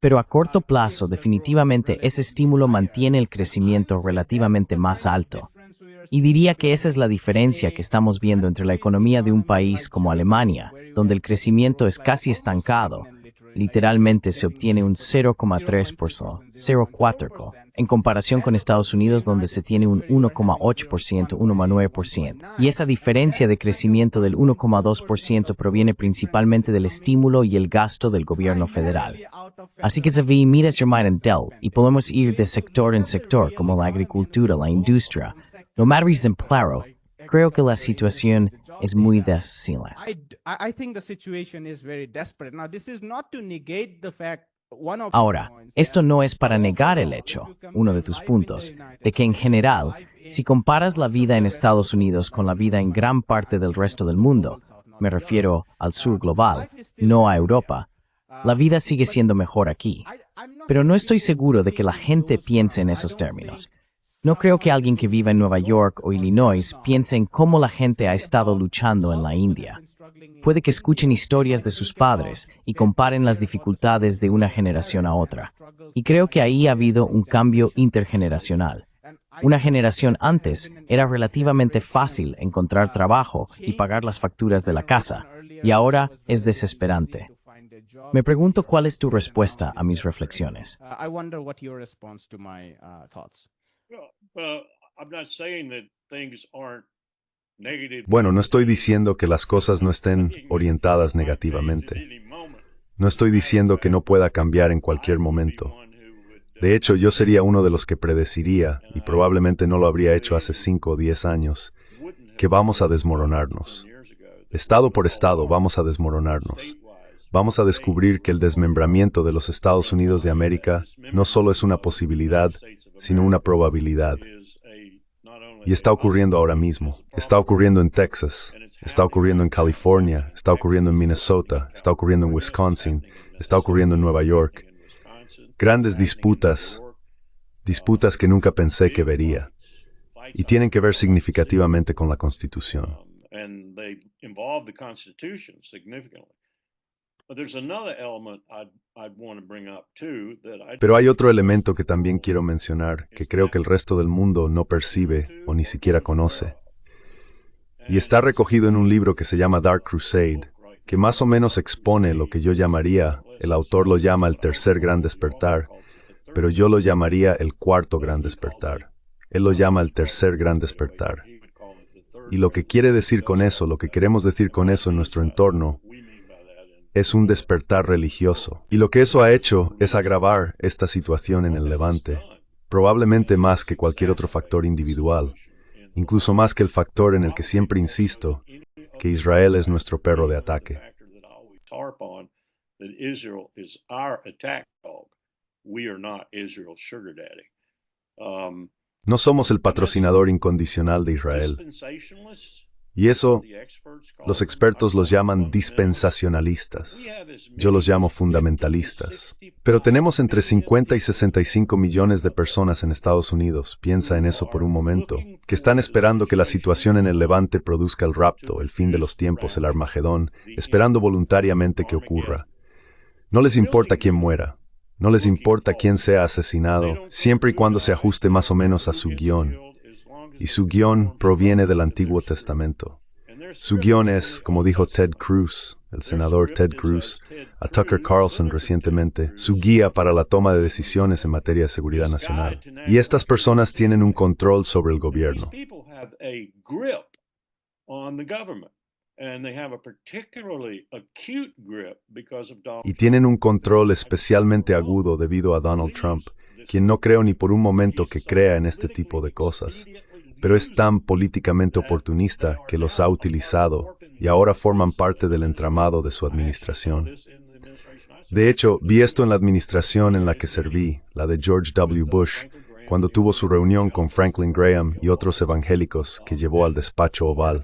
Pero a corto plazo, definitivamente, ese estímulo mantiene el crecimiento relativamente más alto. Y diría que esa es la diferencia que estamos viendo entre la economía de un país como Alemania, donde el crecimiento es casi estancado. Literalmente se obtiene un 0,3%, 0,4%, en comparación con Estados Unidos, donde se tiene un 1,8%, 1,9%. Y esa diferencia de crecimiento del 1,2% proviene principalmente del estímulo y el gasto del gobierno federal. Así que Xavier, mira Germain en Dell, y podemos ir de sector en sector, como la agricultura, la industria, no matriz de empleo. Creo que la situación es muy desigual. Ahora, esto no es para negar el hecho, uno de tus puntos, de que en general, si comparas la vida en Estados Unidos con la vida en gran parte del resto del mundo, me refiero al sur global, no a Europa, la vida sigue siendo mejor aquí. Pero no estoy seguro de que la gente piense en esos términos. No creo que alguien que viva en Nueva York o Illinois piense en cómo la gente ha estado luchando en la India. Puede que escuchen historias de sus padres y comparen las dificultades de una generación a otra. Y creo que ahí ha habido un cambio intergeneracional. Una generación antes era relativamente fácil encontrar trabajo y pagar las facturas de la casa, y ahora es desesperante. Me pregunto cuál es tu respuesta a mis reflexiones. Bueno, no estoy diciendo que las cosas no estén orientadas negativamente. No estoy diciendo que no pueda cambiar en cualquier momento. De hecho, yo sería uno de los que predeciría, y probablemente no lo habría hecho hace 5 o 10 años, que vamos a desmoronarnos. Estado por estado vamos a desmoronarnos. Vamos a descubrir que el desmembramiento de los Estados Unidos de América no solo es una posibilidad, sino una probabilidad. Y está ocurriendo ahora mismo. Está ocurriendo en Texas, está ocurriendo en California, está ocurriendo en Minnesota, está ocurriendo en Wisconsin, está ocurriendo en Nueva York. Grandes disputas que nunca pensé que vería. Y tienen que ver significativamente con la Constitución. Pero hay otro elemento que también quiero mencionar, que creo que el resto del mundo no percibe o ni siquiera conoce. Y está recogido en un libro que se llama Dark Crusade, que más o menos expone lo que yo llamaría, el autor lo llama el tercer gran despertar, pero yo lo llamaría el cuarto gran despertar. Él lo llama el tercer gran despertar. Y lo que quiere decir con eso, lo que queremos decir con eso en nuestro entorno, es un despertar religioso. Y lo que eso ha hecho es agravar esta situación en el Levante, probablemente más que cualquier otro factor individual, incluso más que el factor en el que siempre insisto, que Israel es nuestro perro de ataque. No somos el patrocinador incondicional de Israel. Y eso, los expertos los llaman dispensacionalistas. Yo los llamo fundamentalistas. Pero tenemos entre 50 y 65 millones de personas en Estados Unidos, piensa en eso por un momento, que están esperando que la situación en el Levante produzca el rapto, el fin de los tiempos, el Armagedón, esperando voluntariamente que ocurra. No les importa quién muera. No les importa quién sea asesinado, siempre y cuando se ajuste más o menos a su guión. Y su guión proviene del Antiguo Testamento. Su guión es, como dijo Ted Cruz, el senador Ted Cruz, a Tucker Carlson recientemente, su guía para la toma de decisiones en materia de seguridad nacional. Y estas personas tienen un control sobre el gobierno. Y tienen un control especialmente agudo debido a Donald Trump, quien no creo ni por un momento que crea en este tipo de cosas, pero es tan políticamente oportunista que los ha utilizado y ahora forman parte del entramado de su administración. De hecho, vi esto en la administración en la que serví, la de George W. Bush, cuando tuvo su reunión con Franklin Graham y otros evangélicos que llevó al despacho oval.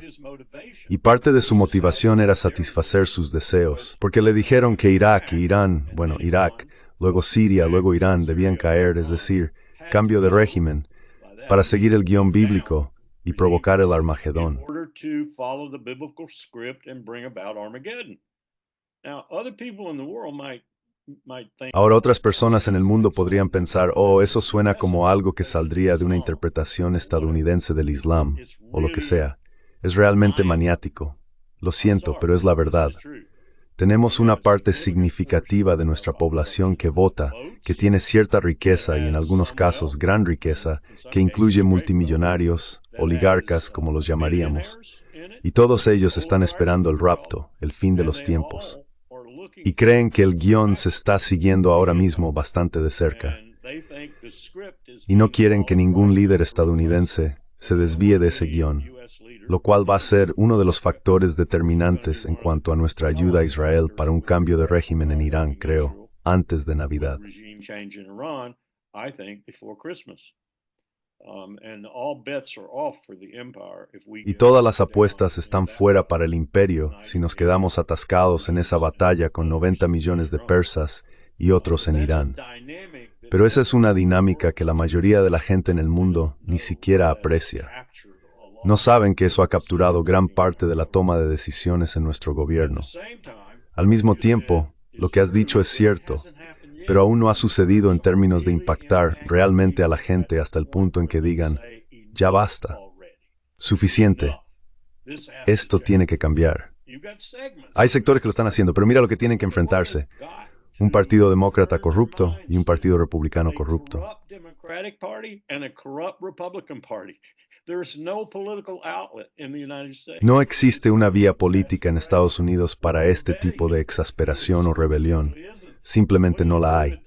Y parte de su motivación era satisfacer sus deseos, porque le dijeron que Irak y Irán, Irak, luego Siria, luego Irán debían caer, es decir, cambio de régimen, para seguir el guión bíblico, y provocar el Armagedón. in order to follow the biblical script and bring about Armageddon. Now, other people in the world might think, Ahora otras personas en el mundo podrían pensar, oh, eso suena como algo que saldría de una interpretación estadounidense del Islam, o lo que sea. Es realmente maniático. Lo siento, pero es la verdad. Tenemos una parte significativa de nuestra población que vota, que tiene cierta riqueza y en algunos casos gran riqueza, que incluye multimillonarios, oligarcas, como los llamaríamos, y todos ellos están esperando el rapto, el fin de los tiempos. Y creen que el guión se está siguiendo ahora mismo bastante de cerca. Y no quieren que ningún líder estadounidense se desvíe de ese guión, lo cual va a ser uno de los factores determinantes en cuanto a nuestra ayuda a Israel para un cambio de régimen en Irán, creo, antes de Navidad. Y todas las apuestas están fuera para el imperio si nos quedamos atascados en esa batalla con 90 millones de persas y otros en Irán. Pero esa es una dinámica que la mayoría de la gente en el mundo ni siquiera aprecia. No saben que eso ha capturado gran parte de la toma de decisiones en nuestro gobierno. Al mismo tiempo, lo que has dicho es cierto, pero aún no ha sucedido en términos de impactar realmente a la gente hasta el punto en que digan, ya basta, suficiente, esto tiene que cambiar. Hay sectores que lo están haciendo, pero mira lo que tienen que enfrentarse. Un partido demócrata corrupto y un partido republicano corrupto. No existe una vía política en Estados Unidos para este tipo de exasperación o rebelión. Simplemente no la hay.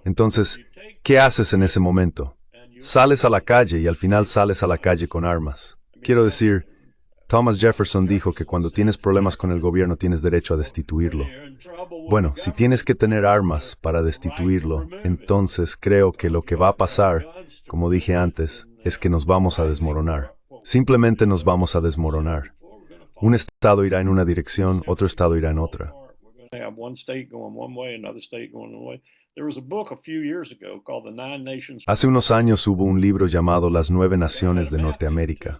Entonces, ¿qué haces en ese momento? Sales a la calle y al final sales a la calle con armas. Quiero decir, Thomas Jefferson dijo que cuando tienes problemas con el gobierno tienes derecho a destituirlo. Bueno, si tienes que tener armas para destituirlo, entonces creo que lo que va a pasar, como dije antes, es que nos vamos a desmoronar. Simplemente nos vamos a desmoronar. Un estado irá en una dirección, otro estado irá en otra. Hace unos años hubo un libro llamado Las 9 Naciones de Norteamérica.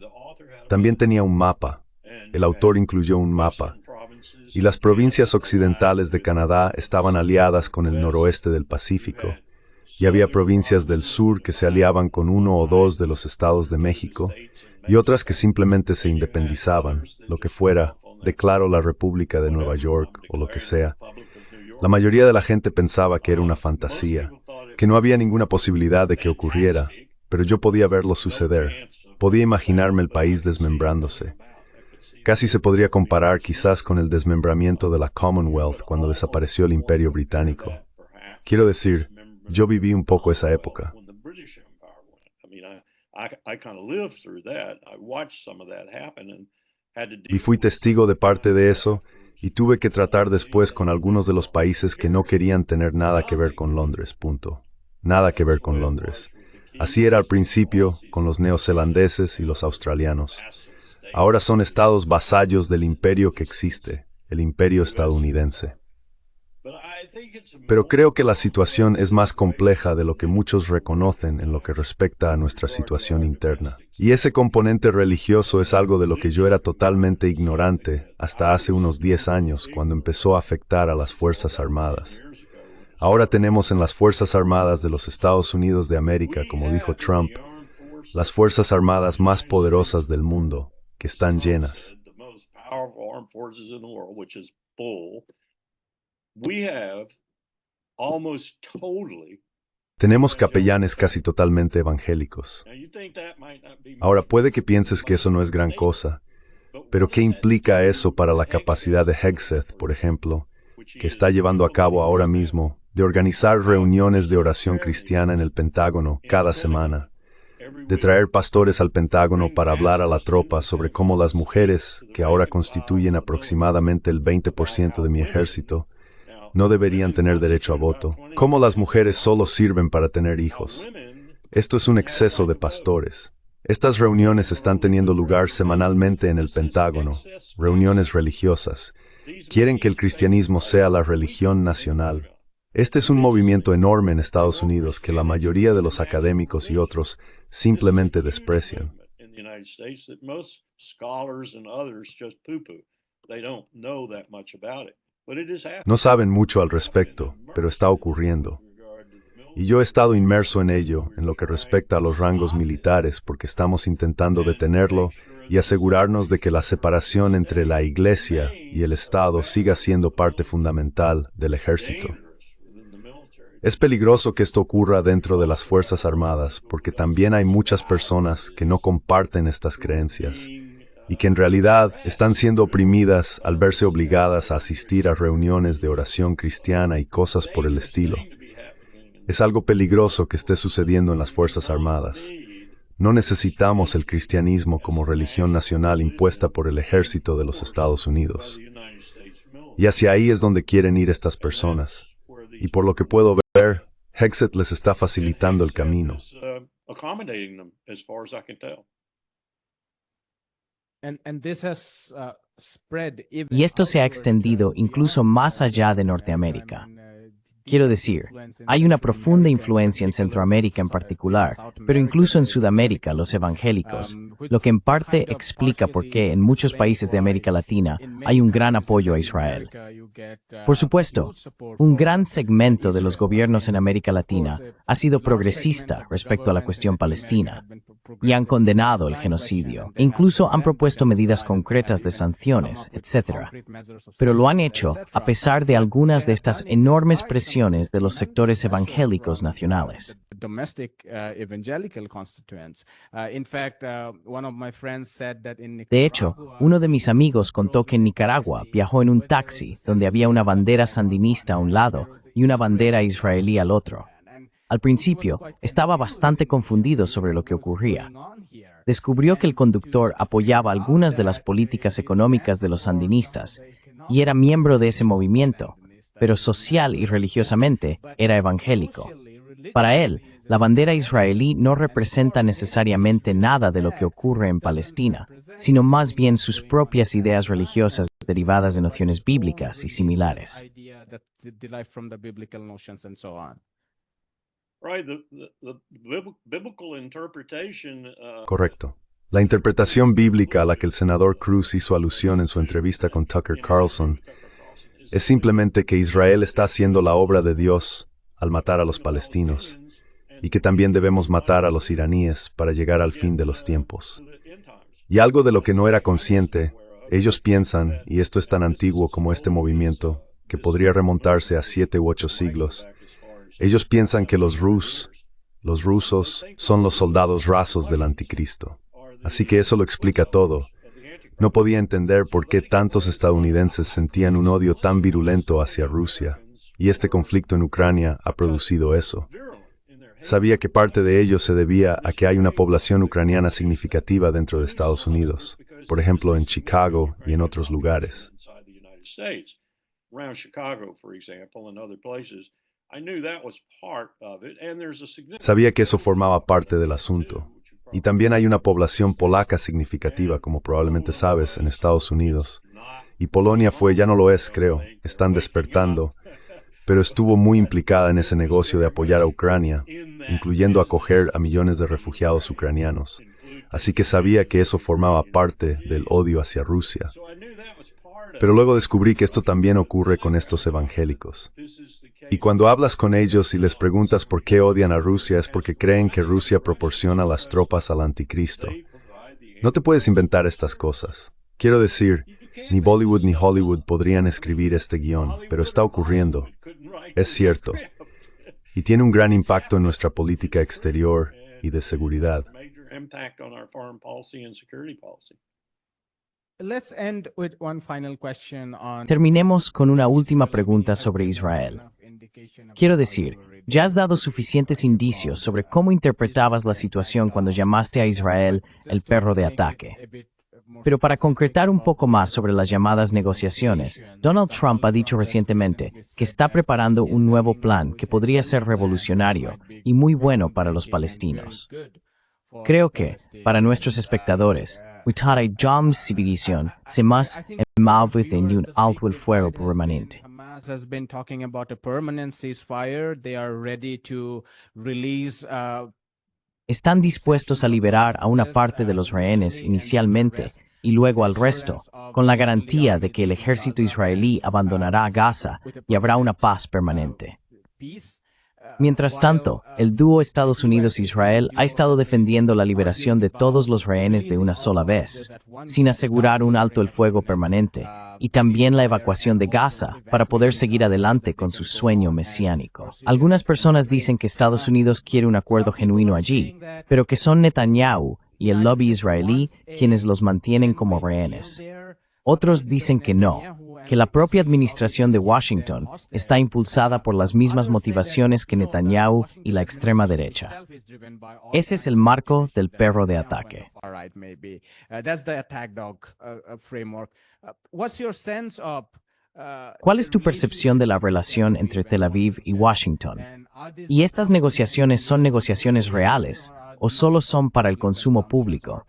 También tenía un mapa. El autor incluyó un mapa. Y las provincias occidentales de Canadá estaban aliadas con el noroeste del Pacífico. Y había provincias del sur que se aliaban con uno o dos de los estados de México, y otras que simplemente se independizaban, lo que fuera, declaro la República de Nueva York o lo que sea. La mayoría de la gente pensaba que era una fantasía, que no había ninguna posibilidad de que ocurriera, pero yo podía verlo suceder. Podía imaginarme el país desmembrándose. Casi se podría comparar quizás con el desmembramiento de la Commonwealth cuando desapareció el Imperio Británico. Quiero decir, yo viví un poco esa época. Y fui testigo de parte de eso, y tuve que tratar después con algunos de los países que no querían tener nada que ver con Londres, punto. Nada que ver con Londres. Así era al principio con los neozelandeses y los australianos. Ahora son estados vasallos del imperio que existe, el imperio estadounidense. Pero creo que la situación es más compleja de lo que muchos reconocen en lo que respecta a nuestra situación interna. Y ese componente religioso es algo de lo que yo era totalmente ignorante hasta hace unos 10 años, cuando empezó a afectar a las Fuerzas Armadas. Ahora tenemos en las Fuerzas Armadas de los Estados Unidos de América, como dijo Trump, las Fuerzas Armadas más poderosas del mundo, que están llenas. Tenemos capellanes casi totalmente evangélicos. Ahora, puede que pienses que eso no es gran cosa, pero ¿qué implica eso para la capacidad de Hegseth, por ejemplo, que está llevando a cabo ahora mismo, de organizar reuniones de oración cristiana en el Pentágono cada semana, de traer pastores al Pentágono para hablar a la tropa sobre cómo las mujeres, que ahora constituyen aproximadamente el 20% de mi ejército, no deberían tener derecho a voto, cómo las mujeres solo sirven para tener hijos? Esto es un exceso de pastores. Estas reuniones están teniendo lugar semanalmente en el Pentágono, reuniones religiosas. Quieren que el cristianismo sea la religión nacional. Este es un movimiento enorme en Estados Unidos que la mayoría de los académicos y otros simplemente desprecian. the United States that most scholars and others just poo-poo. They don't know that much about it, but it is happening. No saben mucho al respecto, pero está ocurriendo. Y yo he estado inmerso en ello, en lo que respecta a los rangos militares, porque estamos intentando detenerlo y asegurarnos de que la separación entre la Iglesia y el Estado siga siendo parte fundamental del ejército. Es peligroso que esto ocurra dentro de las Fuerzas Armadas, porque también hay muchas personas que no comparten estas creencias y que en realidad están siendo oprimidas al verse obligadas a asistir a reuniones de oración cristiana y cosas por el estilo. Es algo peligroso que esté sucediendo en las Fuerzas Armadas. No necesitamos el cristianismo como religión nacional impuesta por el ejército de los Estados Unidos. Y hacia ahí es donde quieren ir estas personas. Y por lo que puedo ver, Hexet les está facilitando el camino. Y esto se ha extendido incluso más allá de Norteamérica. Quiero decir, hay una profunda influencia en Centroamérica en particular, pero incluso en Sudamérica, los evangélicos, lo que en parte explica por qué en muchos países de América Latina hay un gran apoyo a Israel. Por supuesto, un gran segmento de los gobiernos en América Latina ha sido progresista respecto a la cuestión palestina y han condenado el genocidio, e incluso han propuesto medidas concretas de sanciones, etc. Pero lo han hecho a pesar de algunas de estas enormes presiones de los sectores evangélicos nacionales. De hecho, uno de mis amigos contó que en Nicaragua viajó en un taxi donde había una bandera sandinista a un lado y una bandera israelí al otro. Al principio, estaba bastante confundido sobre lo que ocurría. Descubrió que el conductor apoyaba algunas de las políticas económicas de los sandinistas y era miembro de ese movimiento, pero social y religiosamente era evangélico. Para él, la bandera israelí no representa necesariamente nada de lo que ocurre en Palestina, sino más bien sus propias ideas religiosas derivadas de nociones bíblicas y similares. Correcto. La interpretación bíblica a la que el senador Cruz hizo alusión en su entrevista con Tucker Carlson es simplemente que Israel está haciendo la obra de Dios al matar a los palestinos y que también debemos matar a los iraníes para llegar al fin de los tiempos. Y algo de lo que no era consciente, ellos piensan, y esto es tan antiguo como este movimiento, que podría remontarse a 7 u 8 siglos, ellos piensan que los rusos, son los soldados rasos del anticristo. Así que eso lo explica todo. No podía entender por qué tantos estadounidenses sentían un odio tan virulento hacia Rusia, y este conflicto en Ucrania ha producido eso. Sabía que parte de ello se debía a que hay una población ucraniana significativa dentro de Estados Unidos, por ejemplo en Chicago y en otros lugares. Sabía que eso formaba parte del asunto. Y también hay una población polaca significativa, como probablemente sabes, en Estados Unidos. Y Polonia ya no lo es, creo, están despertando, pero estuvo muy implicada en ese negocio de apoyar a Ucrania, incluyendo acoger a millones de refugiados ucranianos. Así que sabía que eso formaba parte del odio hacia Rusia. Pero luego descubrí que esto también ocurre con estos evangélicos. Y cuando hablas con ellos y les preguntas por qué odian a Rusia es porque creen que Rusia proporciona las tropas al anticristo. No te puedes inventar estas cosas. Quiero decir, ni Bollywood ni Hollywood podrían escribir este guión, pero está ocurriendo. Es cierto. Y tiene un gran impacto en nuestra política exterior y de seguridad. Terminemos con una última pregunta sobre Israel. Quiero decir, ya has dado suficientes indicios sobre cómo interpretabas la situación cuando llamaste a Israel el perro de ataque. Pero para concretar un poco más sobre las llamadas negociaciones, Donald Trump ha dicho recientemente que está preparando un nuevo plan que podría ser revolucionario y muy bueno para los palestinos. Creo que, para nuestros espectadores, Witare Jom Civilización se más en un alto el fuego permanente. Hamas has been talking about a permanent ceasefire. They are ready to release Están dispuestos a liberar a una parte de los rehenes inicialmente y luego al resto, con la garantía de que el ejército israelí abandonará Gaza y habrá una paz permanente. Mientras tanto, el dúo Estados Unidos-Israel ha estado defendiendo la liberación de todos los rehenes de una sola vez, sin asegurar un alto el fuego permanente, y también la evacuación de Gaza para poder seguir adelante con su sueño mesiánico. Algunas personas dicen que Estados Unidos quiere un acuerdo genuino allí, pero que son Netanyahu y el lobby israelí quienes los mantienen como rehenes. Otros dicen que no, que la propia administración de Washington está impulsada por las mismas motivaciones que Netanyahu y la extrema derecha. Ese es el marco del perro de ataque. ¿Cuál es tu percepción de la relación entre Tel Aviv y Washington? ¿Y estas negociaciones son negociaciones reales o solo son para el consumo público?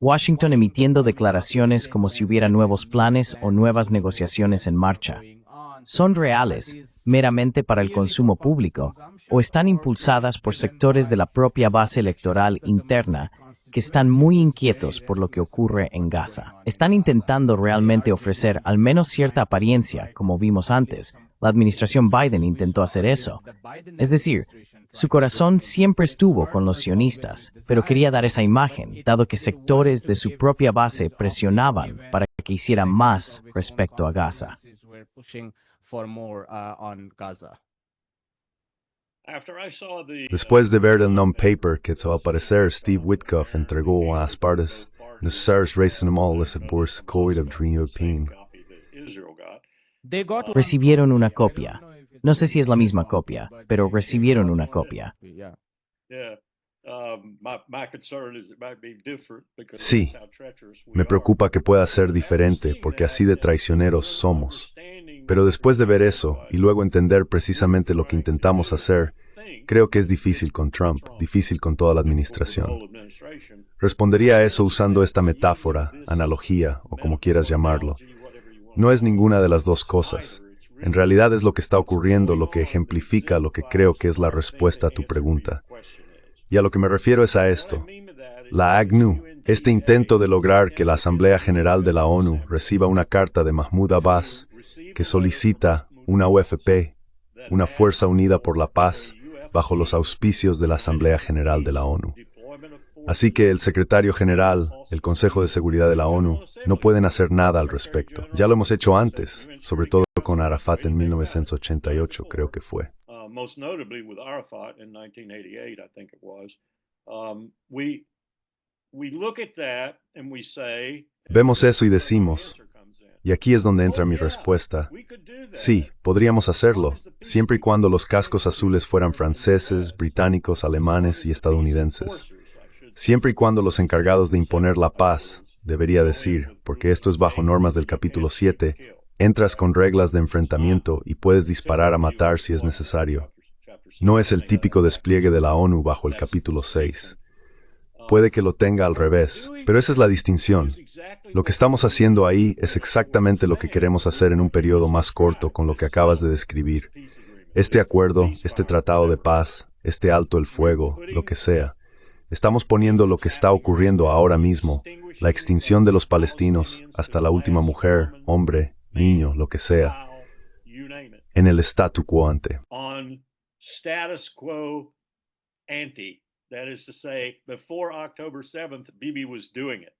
Washington emitiendo declaraciones como si hubiera nuevos planes o nuevas negociaciones en marcha. ¿Son reales, meramente para el consumo público, o están impulsadas por sectores de la propia base electoral interna que están muy inquietos por lo que ocurre en Gaza? ¿Están intentando realmente ofrecer al menos cierta apariencia, como vimos antes? La administración Biden intentó hacer eso. Es decir, su corazón siempre estuvo con los sionistas, pero quería dar esa imagen, dado que sectores de su propia base presionaban para que hiciera más respecto a Gaza. Después de ver el non-paper que al parecer Steve Witkoff entregó a las partes necesarias reasonamos por Code of Dream European. Recibieron una copia. No sé si es la misma copia, pero recibieron una copia. Sí, me preocupa que pueda ser diferente porque así de traicioneros somos. Pero después de ver eso y luego entender precisamente lo que intentamos hacer, creo que es difícil con Trump, difícil con toda la administración. Respondería a eso usando esta metáfora, analogía o como quieras llamarlo. No es ninguna de las dos cosas. En realidad es lo que está ocurriendo lo que ejemplifica lo que creo que es la respuesta a tu pregunta. Y a lo que me refiero es a esto. La ACNUR, este intento de lograr que la Asamblea General de la ONU reciba una carta de Mahmoud Abbas que solicita una UFP, una Fuerza Unida por la Paz, bajo los auspicios de la Asamblea General de la ONU. Así que el secretario general, el Consejo de Seguridad de la ONU, no pueden hacer nada al respecto. Ya lo hemos hecho antes, sobre todo con Arafat en 1988, creo que fue. Vemos eso y decimos, y aquí es donde entra mi respuesta, sí, podríamos hacerlo, siempre y cuando los cascos azules fueran franceses, británicos, alemanes y estadounidenses. Siempre y cuando los encargados de imponer la paz, debería decir, porque esto es bajo normas del capítulo 7, entras con reglas de enfrentamiento y puedes disparar a matar si es necesario. No es el típico despliegue de la ONU bajo el capítulo 6. Puede que lo tenga al revés, pero esa es la distinción. Lo que estamos haciendo ahí es exactamente lo que queremos hacer en un periodo más corto con lo que acabas de describir. Este acuerdo, este tratado de paz, este alto el fuego, lo que sea. Estamos poniendo lo que está ocurriendo ahora mismo, la extinción de los palestinos, hasta la última mujer, hombre, niño, lo que sea, en el statu quo ante.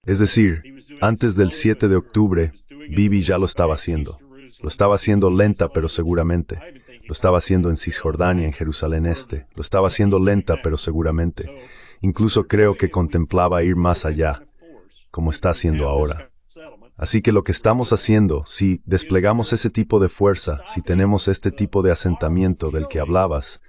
Es decir, antes del 7 de octubre, Bibi ya lo estaba haciendo. Lo estaba haciendo lenta pero seguramente. Lo estaba haciendo en Cisjordania, en Jerusalén Este. Lo estaba haciendo lenta pero seguramente. Incluso creo que contemplaba ir más allá, como está haciendo ahora. Así que lo que estamos haciendo, si desplegamos ese tipo de fuerza, si tenemos este tipo de asentamiento del que hablabas,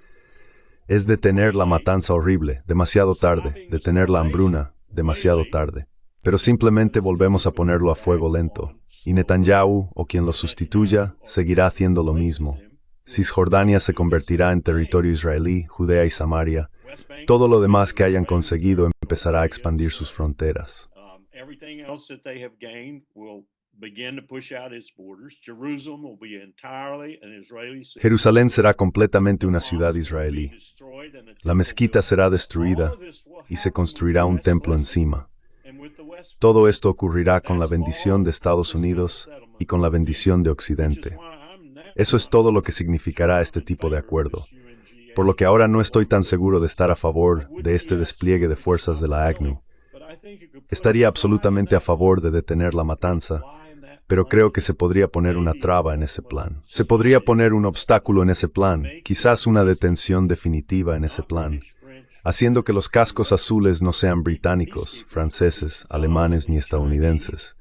es detener la matanza horrible, demasiado tarde, detener la hambruna, demasiado tarde. Pero simplemente volvemos a ponerlo a fuego lento, y Netanyahu, o quien lo sustituya, seguirá haciendo lo mismo. Cisjordania se convertirá en territorio israelí, Judea y Samaria. Todo lo demás que hayan conseguido empezará a expandir sus fronteras. begin to push out its borders. Jerusalem will be entirely an Israeli city. Jerusalén será completamente una ciudad israelí. La mezquita será destruida y se construirá un templo encima. Todo esto ocurrirá con la bendición de Estados Unidos y con la bendición de Occidente. Eso es todo lo que significará este tipo de acuerdo, por lo que ahora no estoy tan seguro de estar a favor de este despliegue de fuerzas de la ACNUR. Estaría absolutamente a favor de detener la matanza, pero creo que se podría poner una traba en ese plan. Se podría poner un obstáculo en ese plan, quizás una detención definitiva en ese plan, haciendo que los cascos azules no sean británicos, franceses, alemanes ni estadounidenses.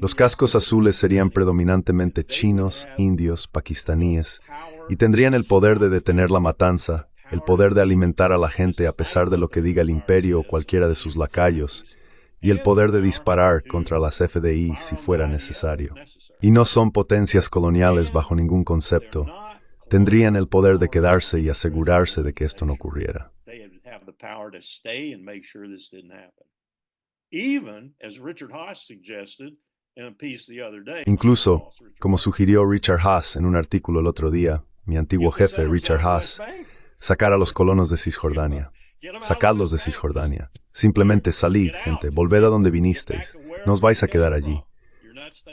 Los cascos azules serían predominantemente chinos, indios, pakistaníes, y tendrían el poder de detener la matanza, el poder de alimentar a la gente a pesar de lo que diga el imperio o cualquiera de sus lacayos, y el poder de disparar contra las FDI si fuera necesario. Y no son potencias coloniales bajo ningún concepto. Tendrían el poder de quedarse y asegurarse de que esto no ocurriera. Incluso, como sugirió Richard Haas en un artículo el otro día, mi antiguo jefe Richard Haas, sacar a los colonos de Cisjordania. Sacadlos de Cisjordania. Simplemente salid, gente, volved a donde vinisteis. No os vais a quedar allí.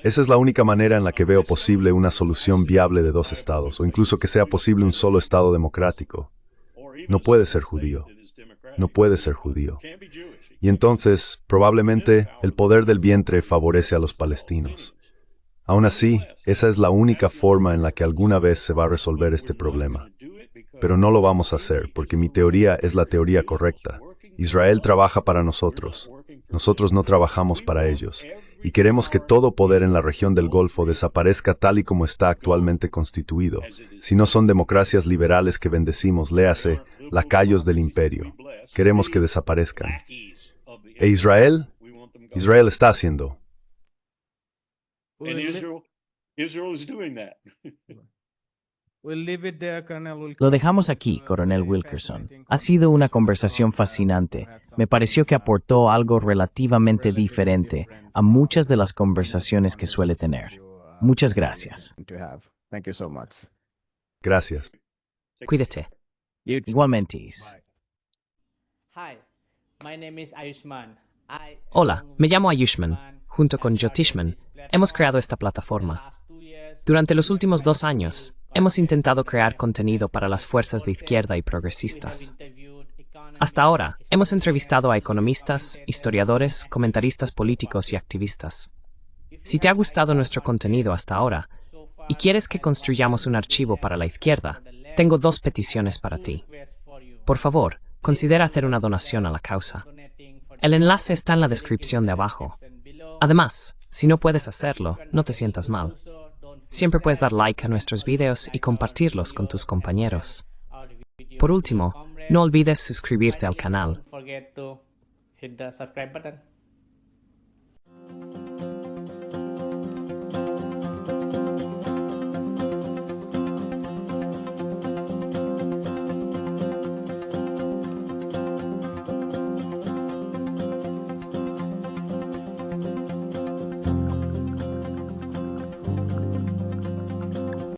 Esa es la única manera en la que veo posible una solución viable de dos estados, o incluso que sea posible un solo estado democrático. No puede ser judío. No puede ser judío. Y entonces, probablemente, el poder del vientre favorece a los palestinos. Aún así, esa es la única forma en la que alguna vez se va a resolver este problema. Pero no lo vamos a hacer, porque mi teoría es la teoría correcta. Israel trabaja para nosotros. Nosotros no trabajamos para ellos. Y queremos que todo poder en la región del Golfo desaparezca tal y como está actualmente constituido. Si no son democracias liberales que bendecimos, léase, lacayos del imperio. Queremos que desaparezcan. ¿E Israel? Israel está haciendo. Lo dejamos aquí, Coronel Wilkerson. Ha sido una conversación fascinante. Me pareció que aportó algo relativamente diferente a muchas de las conversaciones que suele tener. Muchas gracias. Gracias. Cuídate. Igualmente. Hola, me llamo Ayushman. Junto con Jyotishman, hemos creado esta plataforma. Durante los últimos 2 años, hemos intentado crear contenido para las fuerzas de izquierda y progresistas. Hasta ahora, hemos entrevistado a economistas, historiadores, comentaristas políticos y activistas. Si te ha gustado nuestro contenido hasta ahora y quieres que construyamos un archivo para la izquierda, tengo 2 peticiones para ti. Por favor, considera hacer una donación a la causa. El enlace está en la descripción de abajo. Además, si no puedes hacerlo, no te sientas mal. Siempre puedes dar like a nuestros videos y compartirlos con tus compañeros. Por último, no olvides suscribirte al canal.